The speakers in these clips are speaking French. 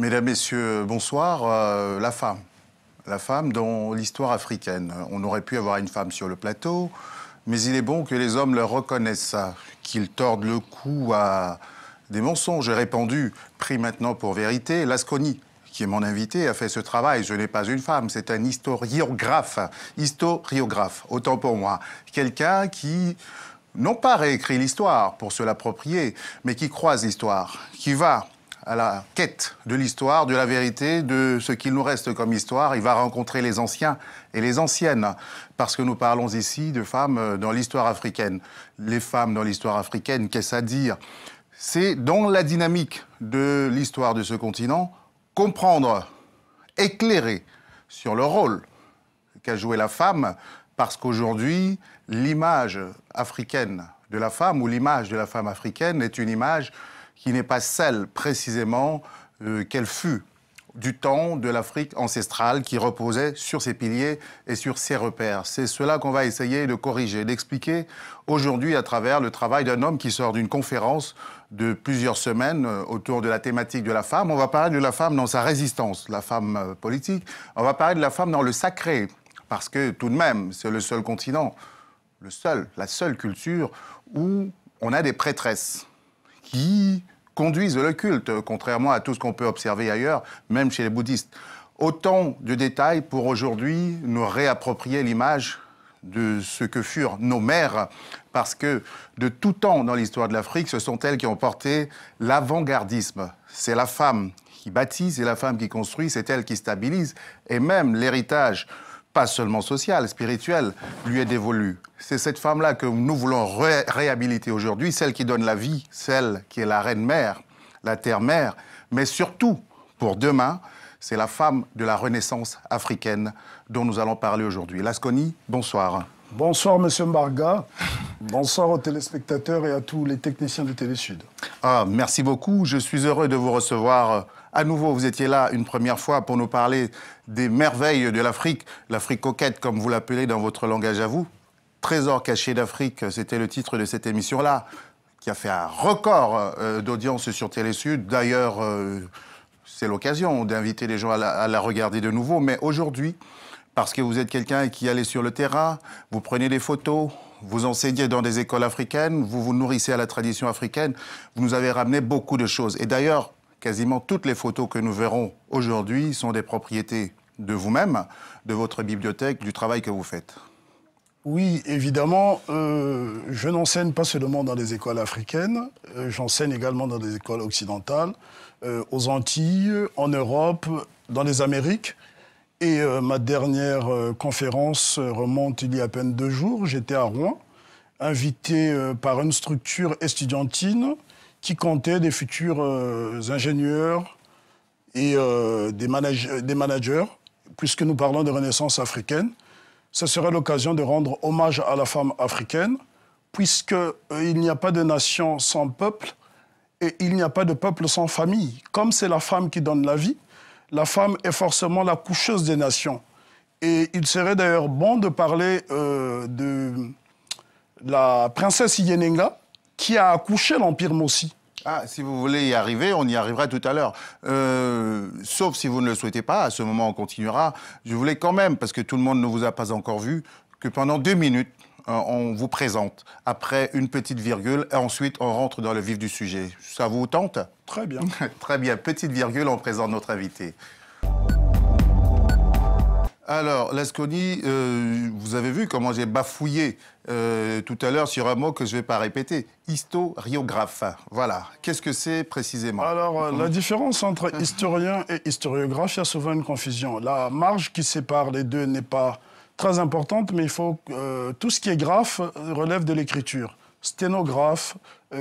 Mesdames, Messieurs, bonsoir. La femme dans l'histoire africaine. On aurait pu avoir une femme sur le plateau, mais il est bon que les hommes leur reconnaissent ça, qu'ils tordent le cou à des mensonges répandus, pris maintenant pour vérité. Lasconi, qui est mon invité, a fait ce travail. Je n'ai pas une femme, c'est un historiographe. Historiographe, autant pour moi. Quelqu'un qui, non pas réécrit l'histoire pour se l'approprier, mais qui croise l'histoire, qui va à la quête de l'histoire, de la vérité, de ce qu'il nous reste comme histoire. Il va rencontrer les anciens et les anciennes, parce que nous parlons ici de femmes dans l'histoire africaine. Les femmes dans l'histoire africaine, qu'est-ce à dire? C'est dans la dynamique de l'histoire de ce continent, comprendre, éclairer sur le rôle qu'a joué la femme, parce qu'aujourd'hui, l'image africaine de la femme, ou l'image de la femme africaine, est une image qui n'est pas celle, précisément, qu'elle fut du temps de l'Afrique ancestrale qui reposait sur ses piliers et sur ses repères. C'est cela qu'on va essayer de corriger, d'expliquer aujourd'hui à travers le travail d'un homme qui sort d'une conférence de plusieurs semaines autour de la thématique de la femme. On va parler de la femme dans sa résistance, la femme politique. On va parler de la femme dans le sacré, parce que tout de même, c'est le seul continent, la seule culture où on a des prêtresses qui conduisent le culte, contrairement à tout ce qu'on peut observer ailleurs, même chez les bouddhistes. Autant de détails pour aujourd'hui nous réapproprier l'image de ce que furent nos mères, parce que de tout temps dans l'histoire de l'Afrique, ce sont elles qui ont porté l'avant-gardisme. C'est la femme qui bâtit, c'est la femme qui construit, c'est elle qui stabilise, et même l'héritage, pas seulement social, spirituel, lui est dévolu. C'est cette femme-là que nous voulons réhabiliter aujourd'hui, celle qui donne la vie, celle qui est la reine-mère, la terre-mère, mais surtout, pour demain, c'est la femme de la Renaissance africaine dont nous allons parler aujourd'hui. Lasconi, bonsoir. Bonsoir, Monsieur Mbarga. Bonsoir aux téléspectateurs et à tous les techniciens de Télé-Sud. Ah, merci beaucoup. Je suis heureux de vous recevoir. À nouveau, vous étiez là une première fois pour nous parler des merveilles de l'Afrique, l'Afrique coquette, comme vous l'appelez dans votre langage à vous. Trésor caché d'Afrique, c'était le titre de cette émission-là, qui a fait un record d'audience sur Télé-Sud. D'ailleurs, c'est l'occasion d'inviter les gens à la regarder de nouveau. Mais aujourd'hui, parce que vous êtes quelqu'un qui allait sur le terrain, vous prenez des photos, vous enseignez dans des écoles africaines, vous vous nourrissez à la tradition africaine, vous nous avez ramené beaucoup de choses. Et d'ailleurs, quasiment toutes les photos que nous verrons aujourd'hui sont des propriétés de vous-même, de votre bibliothèque, du travail que vous faites. Oui, évidemment, je n'enseigne pas seulement dans des écoles africaines, j'enseigne également dans des écoles occidentales, aux Antilles, en Europe, dans les Amériques. Et ma dernière conférence remonte il y a à peine 2 jours. J'étais à Rouen, invité par une structure estudiantine qui comptait des futurs ingénieurs et des managers, puisque nous parlons de Renaissance africaine. Ce serait l'occasion de rendre hommage à la femme africaine, puisqu'il n'y a pas de nation sans peuple et il n'y a pas de peuple sans famille. Comme c'est la femme qui donne la vie, la femme est forcément la coucheuse des nations. Et il serait d'ailleurs bon de parler de la princesse Yenenga, qui a accouché l'Empire Mossi. Ah, si vous voulez y arriver, on y arrivera tout à l'heure. Sauf si vous ne le souhaitez pas, à ce moment on continuera. Je voulais quand même, parce que tout le monde ne vous a pas encore vu, que pendant 2 minutes, on vous présente, après une petite virgule, et ensuite on rentre dans le vif du sujet. Ça vous tente? Très bien. Très bien. Petite virgule, on présente notre invité. Alors, Lasconi, vous avez vu comment j'ai bafouillé tout à l'heure sur un mot que je ne vais pas répéter. Historiographe. Voilà. Qu'est-ce que c'est précisément? Alors, la différence entre historien et historiographe, il y a souvent une confusion. La marge qui sépare les deux n'est pas très importante, mais il faut tout ce qui est graphe relève de l'écriture. Sténographe,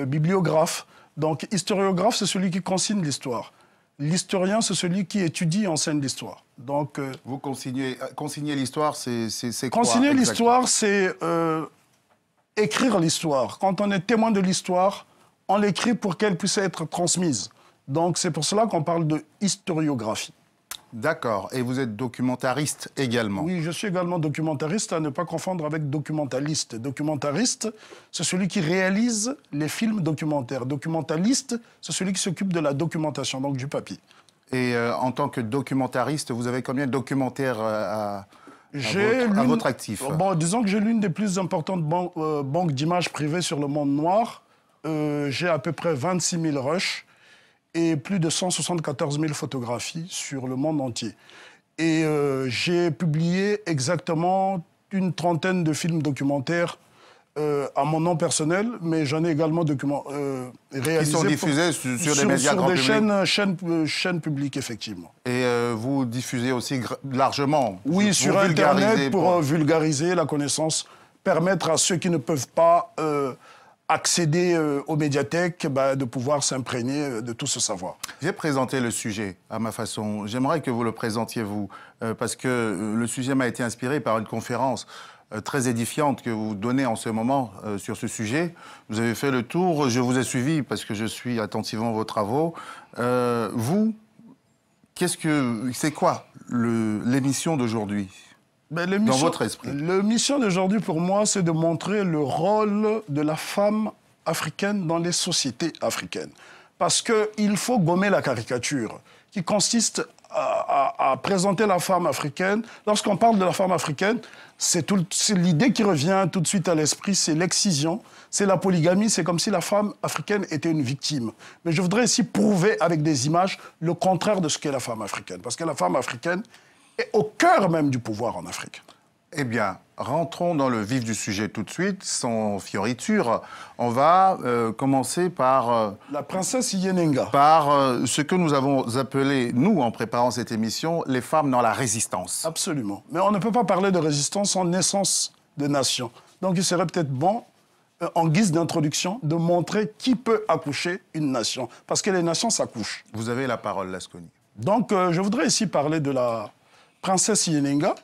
bibliographe. Donc, historiographe, c'est celui qui consigne l'histoire. L'historien, c'est celui qui étudie et enseigne l'histoire. Donc, vous consignez l'histoire, c'est quoi? Consigner l'histoire, c'est écrire l'histoire. Quand on est témoin de l'histoire, on l'écrit pour qu'elle puisse être transmise. Donc, c'est pour cela qu'on parle de historiographie. D'accord. Et vous êtes documentariste également? Oui, je suis également documentariste, à ne pas confondre avec documentaliste. Documentariste, c'est celui qui réalise les films documentaires. Documentaliste, c'est celui qui s'occupe de la documentation, donc du papier. Et en tant que documentariste, vous avez combien de documentaires à votre actif? Bon, disons que j'ai l'une des plus importantes banques d'images privées sur le monde noir. J'ai à peu près 26 000 rushs et plus de 174 000 photographies sur le monde entier. Et j'ai publié exactement une trentaine de films documentaires à mon nom personnel, mais j'en ai également réalisé... Qui sont diffusés sur des médias grand public. Sur des chaînes publiques, effectivement. Et vous diffusez aussi largement? Oui, sur Internet, pour vulgariser la connaissance, permettre à ceux qui ne peuvent pas accéder aux médiathèques de pouvoir s'imprégner de tout ce savoir. J'ai présenté le sujet à ma façon. J'aimerais que vous le présentiez, vous, parce que le sujet m'a été inspiré par une conférence très édifiante que vous donnez en ce moment sur ce sujet. Vous avez fait le tour, je vous ai suivi parce que je suis attentivement vos travaux. Vous, c'est quoi l'émission d'aujourd'hui dans votre esprit? L'émission d'aujourd'hui, pour moi, c'est de montrer le rôle de la femme africaine dans les sociétés africaines. Parce qu'il faut gommer la caricature qui consiste à présenter la femme africaine. Lorsqu'on parle de la femme africaine, c'est l'idée qui revient tout de suite à l'esprit, c'est l'excision, c'est la polygamie, c'est comme si la femme africaine était une victime. Mais je voudrais ici prouver avec des images le contraire de ce qu'est la femme africaine. Parce que la femme africaine est au cœur même du pouvoir en Afrique. Eh bien, rentrons dans le vif du sujet tout de suite, sans fioriture. On va commencer par... la princesse Yenenga. Par ce que nous avons appelé, nous, en préparant cette émission, les femmes dans la résistance. Absolument. Mais on ne peut pas parler de résistance sans naissance de nation. Donc il serait peut-être bon, en guise d'introduction, de montrer qui peut accoucher une nation. Parce que les nations s'accouchent. Vous avez la parole, Lasconi. Donc je voudrais ici parler de la princesse Yenenga,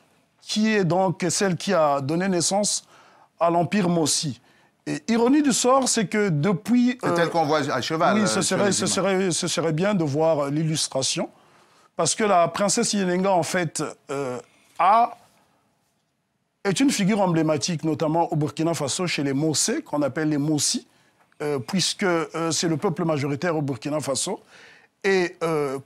qui est donc celle qui a donné naissance à l'Empire Mossi. Et ironie du sort, c'est que depuis... C'est elle qu'on voit à cheval. Oui, ce serait bien de voir l'illustration. Parce que la princesse Yenenga, en fait, est une figure emblématique, notamment au Burkina Faso, chez les Mossé, qu'on appelle les Mossi, puisque c'est le peuple majoritaire au Burkina Faso. Et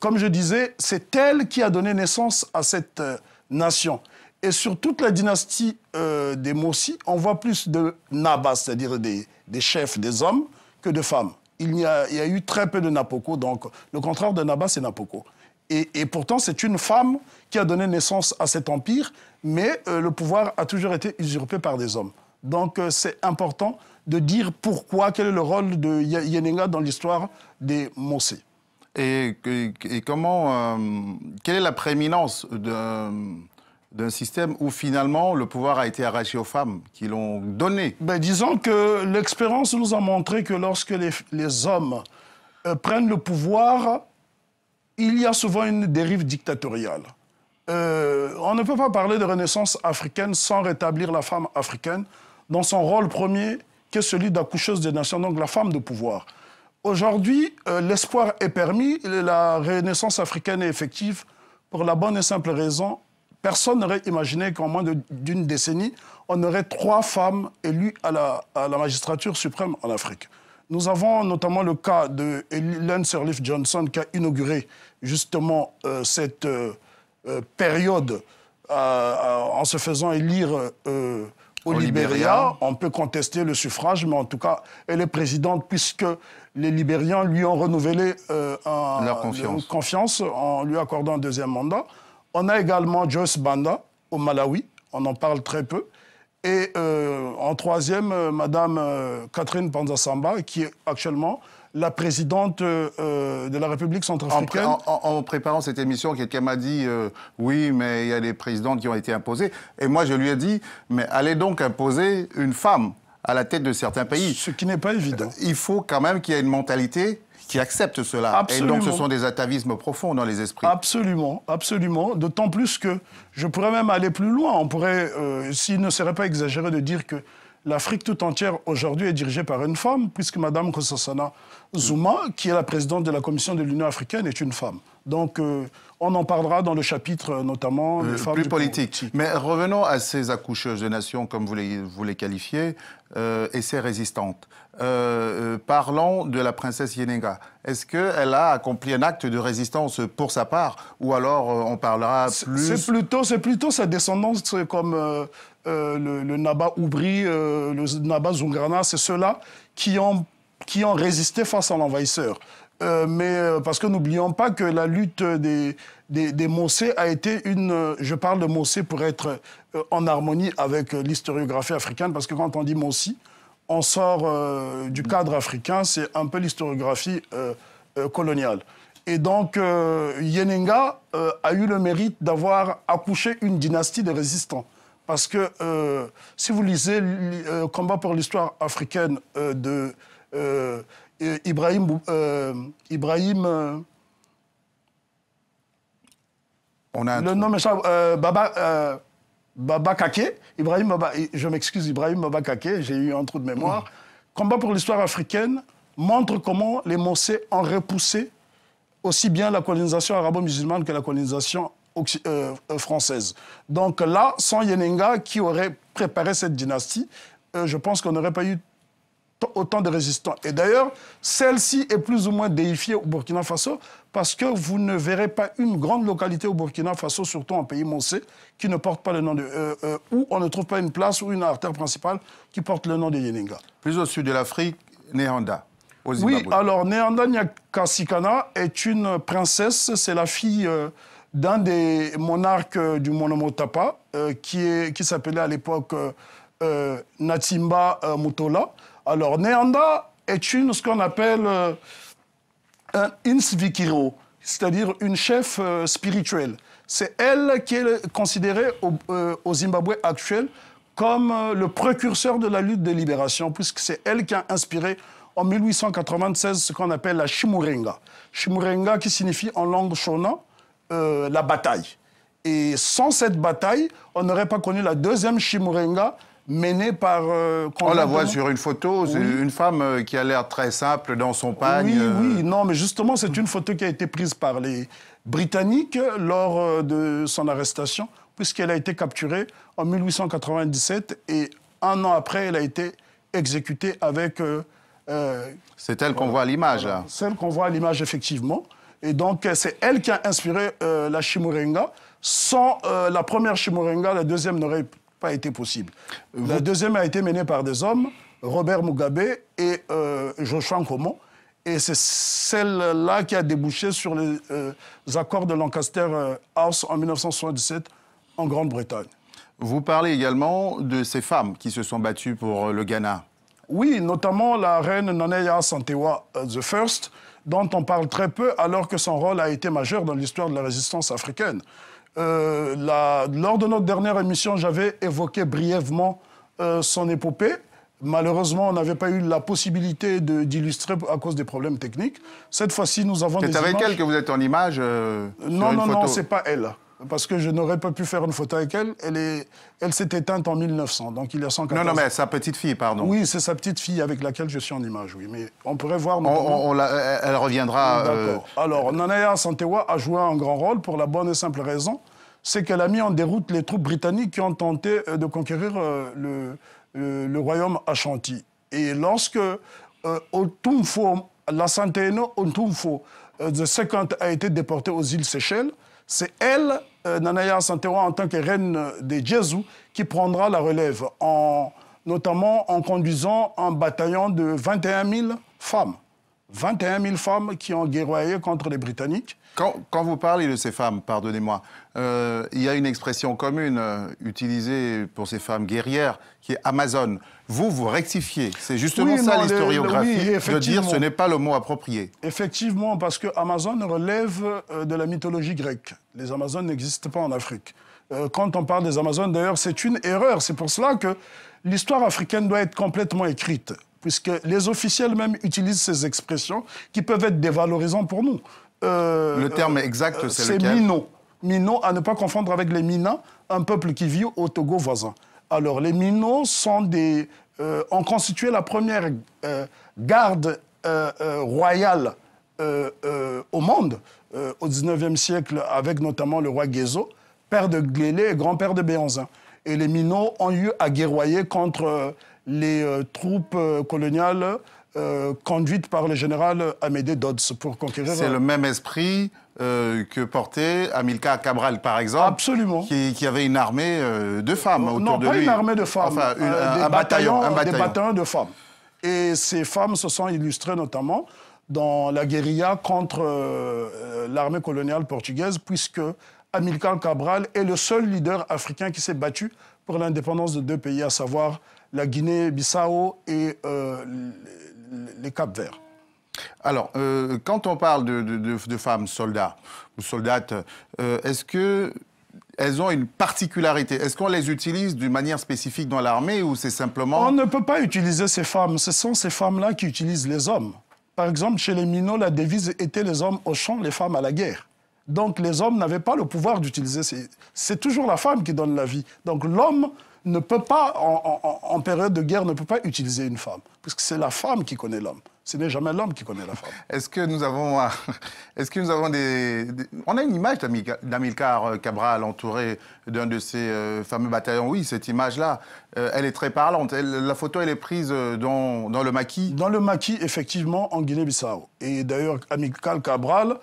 comme je disais, c'est elle qui a donné naissance à cette nation. Et sur toute la dynastie des Mossi, on voit plus de Nabas, c'est-à-dire des chefs, des hommes, que de femmes. Il y a eu très peu de Napoko, donc le contraire de Nabas, c'est Napoko. Et pourtant, c'est une femme qui a donné naissance à cet empire, mais le pouvoir a toujours été usurpé par des hommes. Donc c'est important de dire pourquoi, quel est le rôle de Yenenga dans l'histoire des Mossé. Et comment... quelle est la prééminence d'un système où finalement le pouvoir a été arraché aux femmes qui l'ont donné? Disons que l'expérience nous a montré que lorsque les hommes prennent le pouvoir, il y a souvent une dérive dictatoriale. On ne peut pas parler de renaissance africaine sans rétablir la femme africaine dans son rôle premier, qui est celui d'accoucheuse des nations, donc la femme de pouvoir. Aujourd'hui, l'espoir est permis, la renaissance africaine est effective pour la bonne et simple raison. Personne n'aurait imaginé qu'en moins d'une décennie, on aurait 3 femmes élues à la magistrature suprême en Afrique. Nous avons notamment le cas de Ellen Sirleaf Johnson qui a inauguré justement cette période en se faisant élire au Libéria. On peut contester le suffrage, mais en tout cas, elle est présidente puisque les Libériens lui ont renouvelé leur confiance en lui accordant un 2e mandat. On a également Joyce Banda au Malawi, on en parle très peu. Et en 3e, Madame Catherine Panza-Samba, qui est actuellement la présidente de la République centrafricaine. En préparant cette émission, quelqu'un m'a dit oui, mais il y a des présidentes qui ont été imposées. Et moi, je lui ai dit, mais allez donc imposer une femme à la tête de certains pays. Ce qui n'est pas évident. Il faut quand même qu'il y ait une mentalité qui accepte cela. Absolument. Et donc, ce sont des atavismes profonds dans les esprits. Absolument, absolument. D'autant plus que je pourrais même aller plus loin. On pourrait, s'il ne serait pas exagéré de dire que l'Afrique tout entière, aujourd'hui, est dirigée par une femme, puisque Mme Nkosazana Zuma, qui est la présidente de la Commission de l'Union africaine, est une femme. Donc, On en parlera dans le chapitre, notamment, des femmes plus politique. Mais revenons à ces accoucheuses de nations, comme vous les qualifiez, et ces résistantes. Parlons de la princesse Yenenga. Est-ce qu'elle a accompli un acte de résistance pour sa part, ou alors on parlera plus... C'est plutôt sa descendance, comme le Naba Oubri, le Naba Zungrana, c'est ceux-là qui ont résisté face à l'envahisseur. Parce que n'oublions pas que la lutte des Mossé a été une... Je parle de Mossé pour être en harmonie avec l'historiographie africaine, parce que quand on dit Mossi, on sort du cadre africain, c'est un peu l'historiographie coloniale. Et donc, Yenenga a eu le mérite d'avoir accouché une dynastie de résistants. Parce que si vous lisez Combat pour l'histoire africaine de... Ibrahim on a le nom Baba Kaké, je m'excuse, Ibrahim Baba Kaké, j'ai eu un trou de mémoire. Combat pour l'histoire africaine montre comment les Mossé ont repoussé aussi bien la colonisation arabo-musulmane que la colonisation française. Donc là, sans Yenenga, qui aurait préparé cette dynastie, je pense qu'on n'aurait pas eu autant de résistants. Et d'ailleurs, celle-ci est plus ou moins déifiée au Burkina Faso parce que vous ne verrez pas une grande localité au Burkina Faso, surtout en pays Mossé, qui ne porte pas le nom de... où on ne trouve pas une place ou une artère principale qui porte le nom de Yenenga. Plus au sud de l'Afrique, Néanda, au Zimbabwe. Oui, alors Néanda Nyakasikana est une princesse, c'est la fille d'un des monarques du Monomotapa, qui s'appelait à l'époque Natimba Mutola. Alors, Néanda est ce qu'on appelle un insvikiro, c'est-à-dire une chef spirituelle. C'est elle qui est considérée au Zimbabwe actuel comme le précurseur de la lutte de libération, puisque c'est elle qui a inspiré en 1896 ce qu'on appelle la Chimurenga. Chimurenga qui signifie en langue shona la bataille. Et sans cette bataille, on n'aurait pas connu la deuxième Chimurenga, menée par... on la voit sur une photo, c'est une femme qui a l'air très simple dans son pagne. Oui, non, mais justement, c'est une photo qui a été prise par les Britanniques lors de son arrestation, puisqu'elle a été capturée en 1897 et un an après, elle a été exécutée avec... c'est elle qu'on voit à l'image, là. Celle qu'on voit à l'image, effectivement. Et donc, c'est elle qui a inspiré la Chimurenga. Sans la première Chimurenga, la deuxième n'aurait pas été possible. La deuxième a été menée par des hommes, Robert Mugabe et Joshua Nkomo. Et c'est celle-là qui a débouché sur les accords de Lancaster House en 1977 en Grande-Bretagne. Vous parlez également de ces femmes qui se sont battues pour le Ghana. Oui, notamment la reine Naneya Santewa I, dont on parle très peu alors que son rôle a été majeur dans l'histoire de la résistance africaine. Lors de notre dernière émission, j'avais évoqué brièvement son épopée. Malheureusement, on n'avait pas eu la possibilité d'illustrer à cause des problèmes techniques. Cette fois-ci, nous avons des images... C'est avec elle que vous êtes en image Non, c'est pas elle. Parce que je n'aurais pas pu faire une photo avec elle. Elle s'est éteinte en 1900, donc il y a 114 ans. Non, mais sa petite fille, pardon. Oui, c'est sa petite fille avec laquelle je suis en image, oui. Mais on pourrait voir... Elle reviendra... D'accord. Alors, Naneya Santewa a joué un grand rôle pour la bonne et simple raison, c'est qu'elle a mis en déroute les troupes britanniques qui ont tenté de conquérir le royaume Ashanti. Et lorsque Otumfo, la Santeno Otumfo II a été déporté aux îles Seychelles, c'est elle, Naneya Santewa, en tant que reine des Djezu, qui prendra la relève, notamment en conduisant un bataillon de 21 000 femmes. 21 000 femmes qui ont guerroyé contre les Britanniques. Quand vous parlez de ces femmes, pardonnez-moi, il y a une expression commune utilisée pour ces femmes guerrières qui est Amazone. Vous rectifiez. C'est justement l'historiographie de dire ce n'est pas le mot approprié. Effectivement, parce que Amazone relève de la mythologie grecque. Les Amazones n'existent pas en Afrique. Quand on parle des Amazones, d'ailleurs, c'est une erreur. C'est pour cela que l'histoire africaine doit être complètement écrite, puisque les officiels même utilisent ces expressions qui peuvent être dévalorisantes pour nous. Le terme exact, c'est lequel? C'est Mino. Mino, à ne pas confondre avec les Mina, un peuple qui vit au Togo voisin. Alors, les Mino ont constitué la première garde royale au monde au XIXe siècle, avec notamment le roi Guézo, père de Glélé et grand-père de Béhanzin. Et les Minots ont eu à guerroyer contre les troupes coloniales conduites par le général Amédée Dodds pour conquérir... C'est le même esprit que portait Amilcar Cabral, par exemple. Absolument. Qui avait une armée de femmes autour de lui. Non, pas une armée de femmes, enfin, un bataillon de femmes. Et ces femmes se sont illustrées notamment dans la guérilla contre l'armée coloniale portugaise, puisque Amilcar Cabral est le seul leader africain qui s'est battu pour l'indépendance de deux pays, à savoir la Guinée-Bissau et les Cap-Verts. Alors, quand on parle de femmes soldats ou soldates, est-ce qu'elles ont une particularité? Est-ce qu'on les utilise d'une manière spécifique dans l'armée ou c'est simplement... On ne peut pas utiliser ces femmes. Ce sont ces femmes-là qui utilisent les hommes. Par exemple, chez les Minots, la devise était les hommes au champ, les femmes à la guerre. Donc les hommes n'avaient pas le pouvoir d'utiliser. C'est toujours la femme qui donne la vie. Donc l'homme ne peut pas, en période de guerre, ne peut pas utiliser une femme. Parce que c'est la femme qui connaît l'homme. Ce n'est jamais l'homme qui connaît la femme. Est-ce que nous avons, On a une image d'Amilcar Cabral entouré d'un de ces fameux bataillons. Oui, cette image-là, elle est très parlante. La photo, elle est prise dans le maquis. Dans le maquis, effectivement, en Guinée-Bissau. Et d'ailleurs, Amilcar Cabral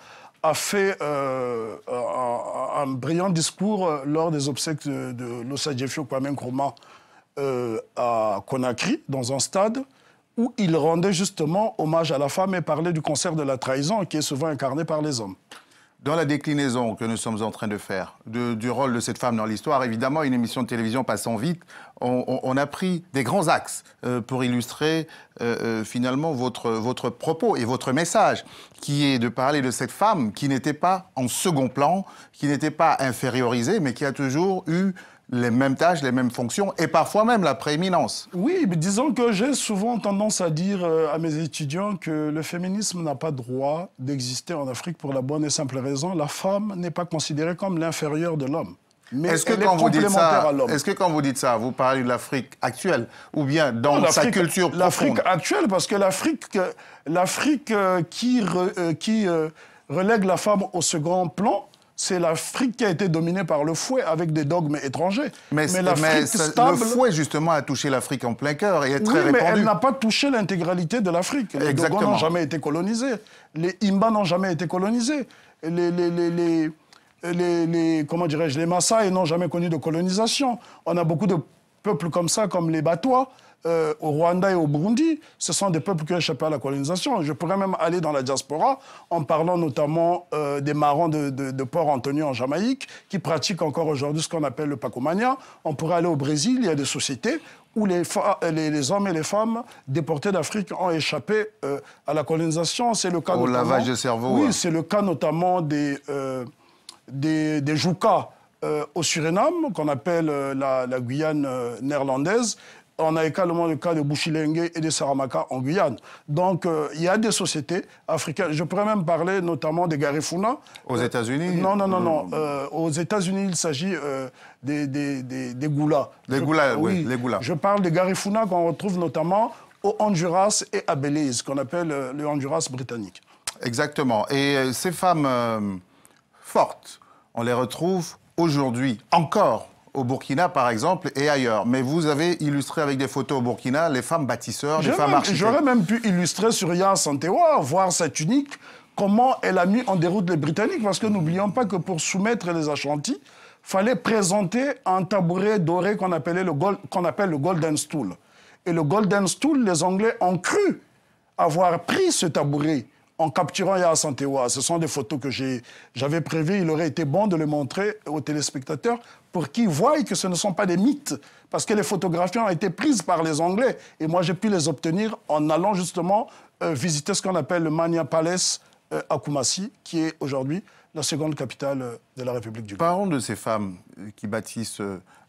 a fait un brillant discours lors des obsèques de l'Osadjefio Kwame Nkrumah à Conakry, dans un stade, où il rendait justement hommage à la femme et parlait du concert de la trahison qui est souvent incarné par les hommes. Dans la déclinaison que nous sommes en train de faire du rôle de cette femme dans l'histoire, évidemment, une émission de télévision passant vite, on a pris des grands axes pour illustrer finalement votre propos et votre message, qui est de parler de cette femme qui n'était pas en second plan, qui n'était pas infériorisée, mais qui a toujours eu les mêmes tâches, les mêmes fonctions, et parfois même la prééminence. Oui, mais disons que j'ai souvent tendance à dire à mes étudiants que le féminisme n'a pas droit d'exister en Afrique pour la bonne et simple raison. La femme n'est pas considérée comme l'inférieure de l'homme. Mais est-ce que elle est complémentaire à l'homme. Est-ce que quand vous dites ça, vous parlez de l'Afrique actuelle ou bien dans sa culture profonde? L'Afrique actuelle, parce que l'Afrique qui relègue la femme au second plan, c'est l'Afrique qui a été dominée par le fouet avec des dogmes étrangers. Mais l'Afrique stable... Le fouet, justement, a touché l'Afrique en plein cœur et est très répandu. Mais elle n'a pas touché l'intégralité de l'Afrique. Les Dogons n'ont jamais été colonisés. Les Imba n'ont jamais été colonisés. Comment dirais-je, les Maasai n'ont jamais connu de colonisation. On a beaucoup de peuples comme ça, comme les Batois, au Rwanda et au Burundi. Ce sont des peuples qui ont échappé à la colonisation. Je pourrais même aller dans la diaspora en parlant notamment des marrons de Port-Antonio en Jamaïque, qui pratiquent encore aujourd'hui ce qu'on appelle le pacomania. On pourrait aller au Brésil, il y a des sociétés où les hommes et les femmes déportés d'Afrique ont échappé à la colonisation. C'est le cas au lavage de cerveau. Oui, c'est le cas notamment des Jouka au Suriname, qu'on appelle la Guyane néerlandaise. On a également le cas de Bushilenge et de Saramaka en Guyane. Donc, il y a des sociétés africaines. Je pourrais même parler notamment des Garifuna. Aux États-Unis? Non. Aux États-Unis, il s'agit des Goulas. Les Goulas, oui, les Goulas. Je parle des Garifuna qu'on retrouve notamment au Honduras et à Belize, qu'on appelle le Honduras britannique. Exactement. Et ces femmes fortes, on les retrouve aujourd'hui encore au Burkina, par exemple, et ailleurs. Mais vous avez illustré avec des photos au Burkina les femmes bâtisseurs, les femmes architectes. J'aurais même pu illustrer sur Yaa Santewa, voir sa tunique, comment elle a mis en déroute les Britanniques. Parce que n'oublions pas que pour soumettre les Ashantis, il fallait présenter un tabouret doré qu'on appelle le Golden Stool. Et le Golden Stool, les Anglais ont cru avoir pris ce tabouret en capturant Yaa Santewa. Ce sont des photos que j'avais prévues. Il aurait été bon de les montrer aux téléspectateurs pour qu'ils voient que ce ne sont pas des mythes. Parce que les photographies ont été prises par les Anglais. Et moi, j'ai pu les obtenir en allant justement visiter ce qu'on appelle le Mania Palace à Koumassi, qui est aujourd'hui la seconde capitale de la République du Ghana. Parlons de ces femmes qui bâtissent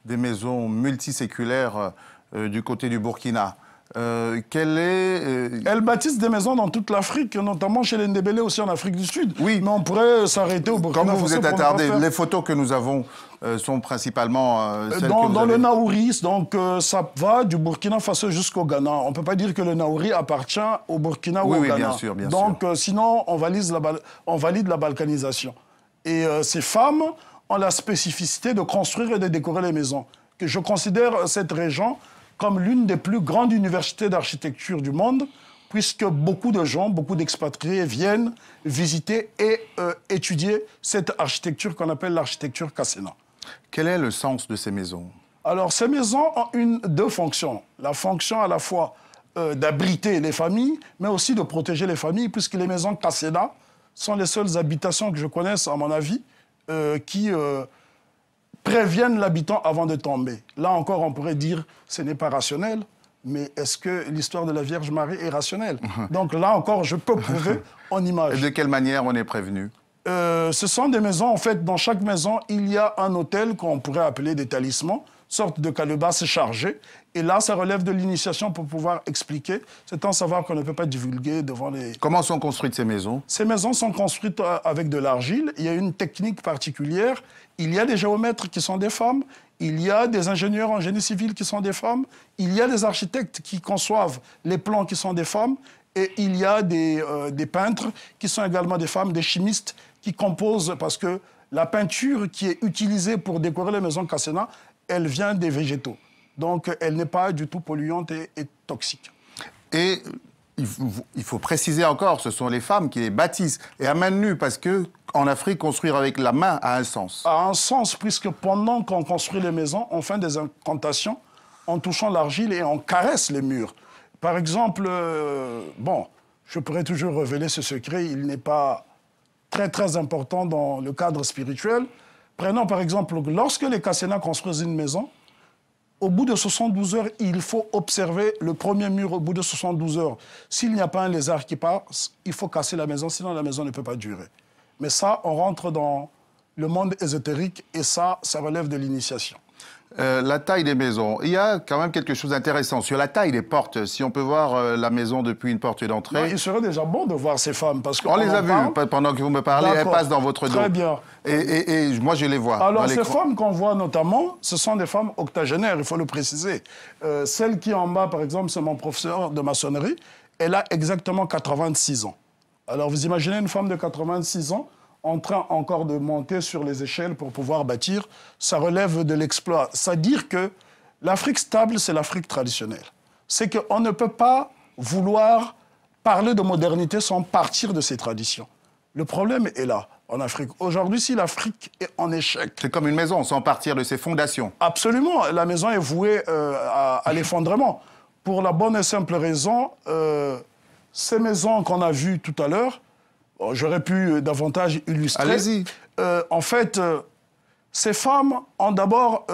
des maisons multiséculaires du côté du Burkina. Elles bâtissent des maisons dans toute l'Afrique, notamment chez les Ndébélé aussi en Afrique du Sud. Oui. Mais on pourrait s'arrêter au Burkina Faso. Comme vous êtes attardé, les photos que nous avons sont principalement celles dans que vous avez... le Naouri, donc ça va du Burkina Faso jusqu'au Ghana. On ne peut pas dire que le Naouri appartient au Burkina ou au Ghana. Bien sûr, bien donc sûr. Sinon, on valide la balkanisation. Et ces femmes ont la spécificité de construire et de décorer les maisons. Que je considère cette région comme l'une des plus grandes universités d'architecture du monde, puisque beaucoup de gens, beaucoup d'expatriés viennent visiter et étudier cette architecture qu'on appelle l'architecture Kassena. Quel est le sens de ces maisons? Alors, ces maisons ont deux fonctions. La fonction à la fois d'abriter les familles, mais aussi de protéger les familles, puisque les maisons Kassena sont les seules habitations que je connaisse, à mon avis, qui préviennent l'habitant avant de tomber. Là encore, on pourrait dire ce n'est pas rationnel, mais est-ce que l'histoire de la Vierge Marie est rationnelle? Donc là encore, je peux prouver en image. Et de quelle manière on est prévenu? Ce sont des maisons, en fait, dans chaque maison, il y a un hôtel qu'on pourrait appeler des talismans, sorte de calebasse chargée. Et là, ça relève de l'initiation pour pouvoir expliquer. C'est un savoir qu'on ne peut pas divulguer devant les... Comment sont construites ces maisons? Ces maisons sont construites avec de l'argile. Il y a une technique particulière. Il y a des géomètres qui sont des femmes. Il y a des ingénieurs en génie civil qui sont des femmes. Il y a des architectes qui conçoivent les plans qui sont des femmes. Et il y a des peintres qui sont également des femmes, des chimistes qui composent, parce que la peinture qui est utilisée pour décorer les maisons Kassena, elle vient des végétaux. Donc, elle n'est pas du tout polluante et toxique. Et il faut préciser encore, ce sont les femmes qui les bâtissent. Et à main nue, parce qu'en Afrique, construire avec la main a un sens. A un sens, puisque pendant qu'on construit les maisons, on fait des incantations en touchant l'argile et on caresse les murs. Par exemple, je pourrais toujours révéler ce secret, il n'est pas très, très important dans le cadre spirituel. Prenons par exemple, lorsque les Kassena construisent une maison, au bout de 72 heures, il faut observer le premier mur au bout de 72 heures. S'il n'y a pas un lézard qui passe, il faut casser la maison, sinon la maison ne peut pas durer. Mais ça, on rentre dans le monde ésotérique et ça relève de l'initiation. La taille des maisons, il y a quand même quelque chose d'intéressant. Sur la taille des portes, si on peut voir la maison depuis une porte d'entrée... Il serait déjà bon de voir ces femmes, parce qu'on les a vues pendant que vous me parlez, elles passent dans votre dos. Très bien. Et moi, je les vois. Alors, ces femmes qu'on voit notamment, ce sont des femmes octogénaires, il faut le préciser. Celle qui est en bas, par exemple, c'est mon professeur de maçonnerie. Elle a exactement 86 ans. Alors, vous imaginez une femme de 86 ans en train encore de monter sur les échelles pour pouvoir bâtir, ça relève de l'exploit. C'est-à-dire que l'Afrique stable, c'est l'Afrique traditionnelle. C'est qu'on ne peut pas vouloir parler de modernité sans partir de ses traditions. Le problème est là, en Afrique. Aujourd'hui, si l'Afrique est en échec... C'est comme une maison, sans partir de ses fondations. Absolument, la maison est vouée à l'effondrement. Pour la bonne et simple raison, ces maisons qu'on a vues tout à l'heure, j'aurais pu davantage illustrer. Allez-y. En fait, ces femmes ont d'abord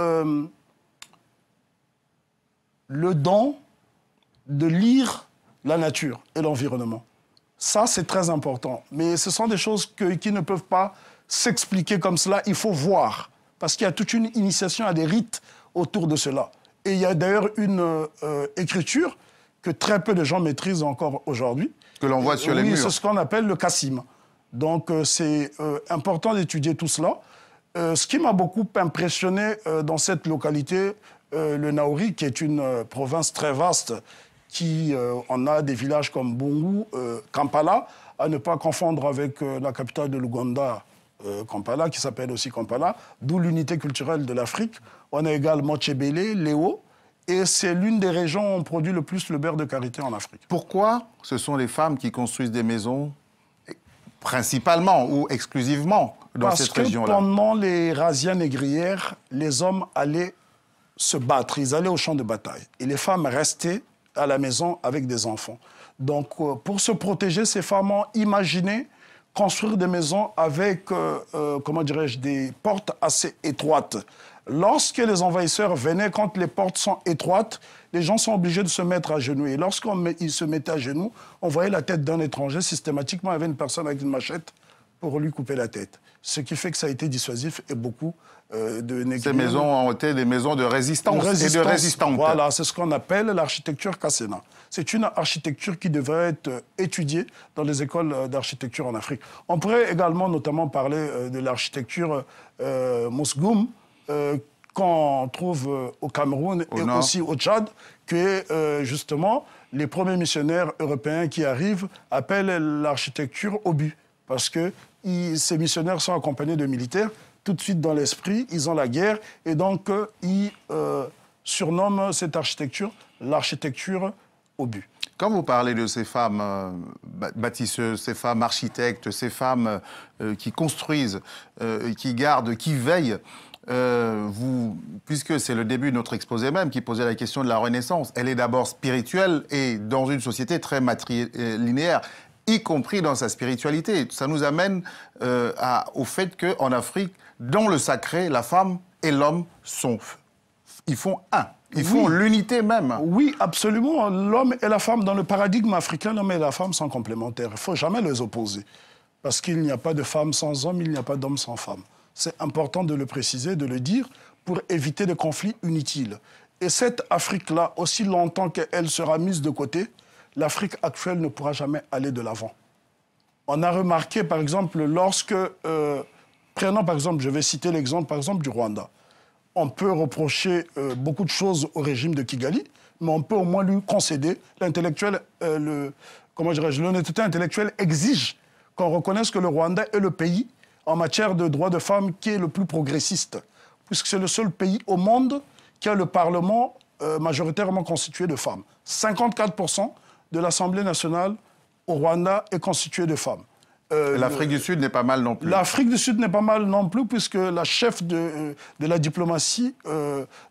le don de lire la nature et l'environnement. Ça, c'est très important. Mais ce sont des choses qui ne peuvent pas s'expliquer comme cela. Il faut voir. Parce qu'il y a toute une initiation à des rites autour de cela. Et il y a d'ailleurs une écriture que très peu de gens maîtrisent encore aujourd'hui. Que l'on voit sur les murs. Oui, c'est ce qu'on appelle le kassim. Donc, c'est important d'étudier tout cela. Ce qui m'a beaucoup impressionné dans cette localité, le Naouri, qui est une province très vaste, qui en a des villages comme Bungu, Kampala, à ne pas confondre avec la capitale de l'Ouganda, Kampala, qui s'appelle aussi Kampala, d'où l'unité culturelle de l'Afrique. On a également Tchébélé, Léo, et c'est l'une des régions où on produit le plus le beurre de karité en Afrique. Pourquoi ce sont les femmes qui construisent des maisons, principalement ou exclusivement, dans cette région-là? Parce que pendant les razzias négrières, les hommes allaient se battre, ils allaient au champ de bataille. Et les femmes restaient à la maison avec des enfants. Donc, pour se protéger, ces femmes ont imaginé construire des maisons avec, des portes assez étroites. Lorsque les envahisseurs venaient, quand les portes sont étroites, les gens sont obligés de se mettre à genoux. Et lorsqu'ils se mettaient à genoux, on voyait la tête d'un étranger. Systématiquement, il y avait une personne avec une machette pour lui couper la tête. Ce qui fait que ça a été dissuasif et beaucoup de négriers... Ces maisons ont été des maisons de résistance et de résistantes. Voilà, c'est ce qu'on appelle l'architecture Kassena. C'est une architecture qui devrait être étudiée dans les écoles d'architecture en Afrique. On pourrait également notamment parler de l'architecture Mosgoum, qu'on trouve au Cameroun et aussi au Tchad, que justement les premiers missionnaires européens qui arrivent appellent l'architecture obus, parce que ces missionnaires sont accompagnés de militaires. Tout de suite dans l'esprit, ils ont la guerre, et donc ils surnomment cette architecture l'architecture obus. Quand vous parlez de ces femmes bâtisseuses, ces femmes architectes, ces femmes qui construisent, qui gardent, qui veillent, puisque c'est le début de notre exposé même qui posait la question de la Renaissance, elle est d'abord spirituelle et dans une société très linéaire, y compris dans sa spiritualité. Ça nous amène au fait qu'en Afrique, dans le sacré, la femme et l'homme ils font un. Ils font l'unité même. Oui, absolument. L'homme et la femme, dans le paradigme africain, l'homme et la femme sont complémentaires. Il ne faut jamais les opposer. Parce qu'il n'y a pas de femme sans homme, il n'y a pas d'homme sans femme. C'est important de le préciser, de le dire, pour éviter des conflits inutiles. Et cette Afrique-là, aussi longtemps qu'elle sera mise de côté, l'Afrique actuelle ne pourra jamais aller de l'avant. On a remarqué, par exemple, lorsque... prenons, par exemple, je vais citer l'exemple, par exemple, du Rwanda. On peut reprocher beaucoup de choses au régime de Kigali, mais on peut au moins lui concéder l'intellectuel, l'honnêteté intellectuelle exige qu'on reconnaisse que le Rwanda est le pays en matière de droits de femmes qui est le plus progressiste, puisque c'est le seul pays au monde qui a le Parlement majoritairement constitué de femmes. 54% de l'Assemblée nationale au Rwanda est constituée de femmes. L'Afrique du Sud n'est pas mal non plus. L'Afrique du Sud n'est pas mal non plus, puisque la chef de la diplomatie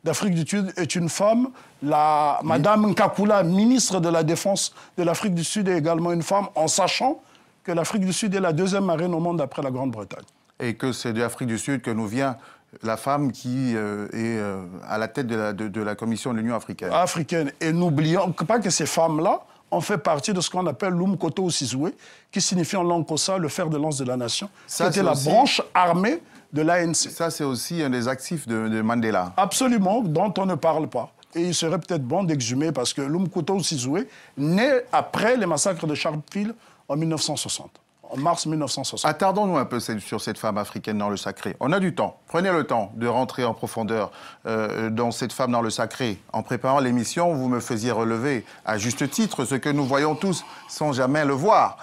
d'Afrique du Sud est une femme. Madame Nkakula, ministre de la Défense de l'Afrique du Sud, est également une femme, en sachant que l'Afrique du Sud est la deuxième marine au monde après la Grande-Bretagne. Et que c'est de l'Afrique du Sud que nous vient la femme qui est à la tête de la Commission de l'Union africaine. Et n'oublions pas que ces femmes-là on fait partie de ce qu'on appelle l'Umkoto Osizoué, qui signifie en langue kossa le fer de lance de la nation, qui était la branche armée de l'ANC. Ça, c'est aussi un des actifs de Mandela. Absolument, dont on ne parle pas. Et il serait peut-être bon d'exhumer, parce que l'Umkoto Osizoué naît après les massacres de Sharpeville en 1960. En mars 1960. Attardons-nous un peu sur cette femme africaine dans le sacré. On a du temps. Prenez le temps de rentrer en profondeur dans cette femme dans le sacré. En préparant l'émission, vous me faisiez relever, à juste titre, ce que nous voyons tous sans jamais le voir.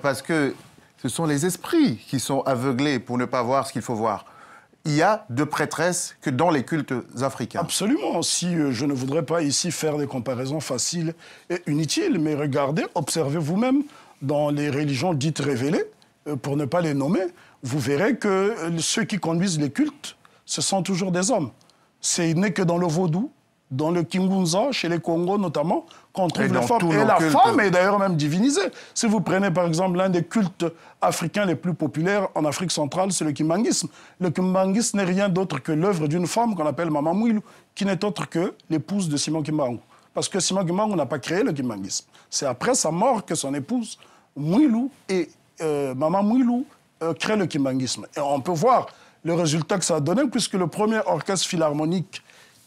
Parce que ce sont les esprits qui sont aveuglés pour ne pas voir ce qu'il faut voir. Il y a de prêtresses que dans les cultes africains. Absolument. Si je ne voudrais pas ici faire des comparaisons faciles et inutiles, mais regardez, observez vous-même dans les religions dites révélées, pour ne pas les nommer, vous verrez que ceux qui conduisent les cultes, ce sont toujours des hommes. Ce n'est que dans le vaudou, dans le Kingunza, chez les Congos notamment, qu'on trouve les femmes. Et la femme est d'ailleurs même divinisée. Si vous prenez par exemple l'un des cultes africains les plus populaires en Afrique centrale, c'est le kimbanguisme. Le kimbanguisme n'est rien d'autre que l'œuvre d'une femme qu'on appelle Mama Mouilou, qui n'est autre que l'épouse de Simon Kimbangu. Parce que Simon Kimbangu n'a pas créé le kimbanguisme. C'est après sa mort que son épouse, Mouilou, et Mama Mouilou créent le kimbanguisme. Et on peut voir le résultat que ça a donné, puisque le premier orchestre philharmonique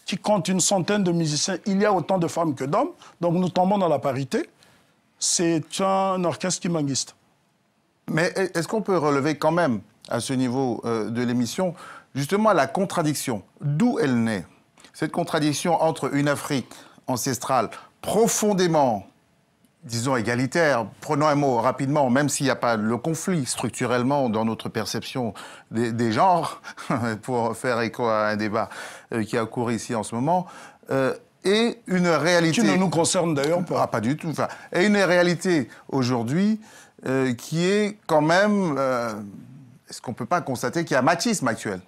qui compte une centaine de musiciens, il y a autant de femmes que d'hommes, donc nous tombons dans la parité, c'est un orchestre kimbanguiste. Mais est-ce qu'on peut relever quand même, à ce niveau de l'émission, justement la contradiction, d'où elle naît? Cette contradiction entre une Afrique ancestrale profondément, disons, égalitaire, prenons un mot rapidement, même s'il n'y a pas le conflit structurellement dans notre perception des genres, pour faire écho à un débat qui a cours ici en ce moment, et une réalité... Qui ne nous concerne d'ailleurs pas. Ah, pas du tout. Enfin, et une réalité aujourd'hui qui est quand même... est-ce qu'on ne peut pas constater qu'il y a un machisme actuel ?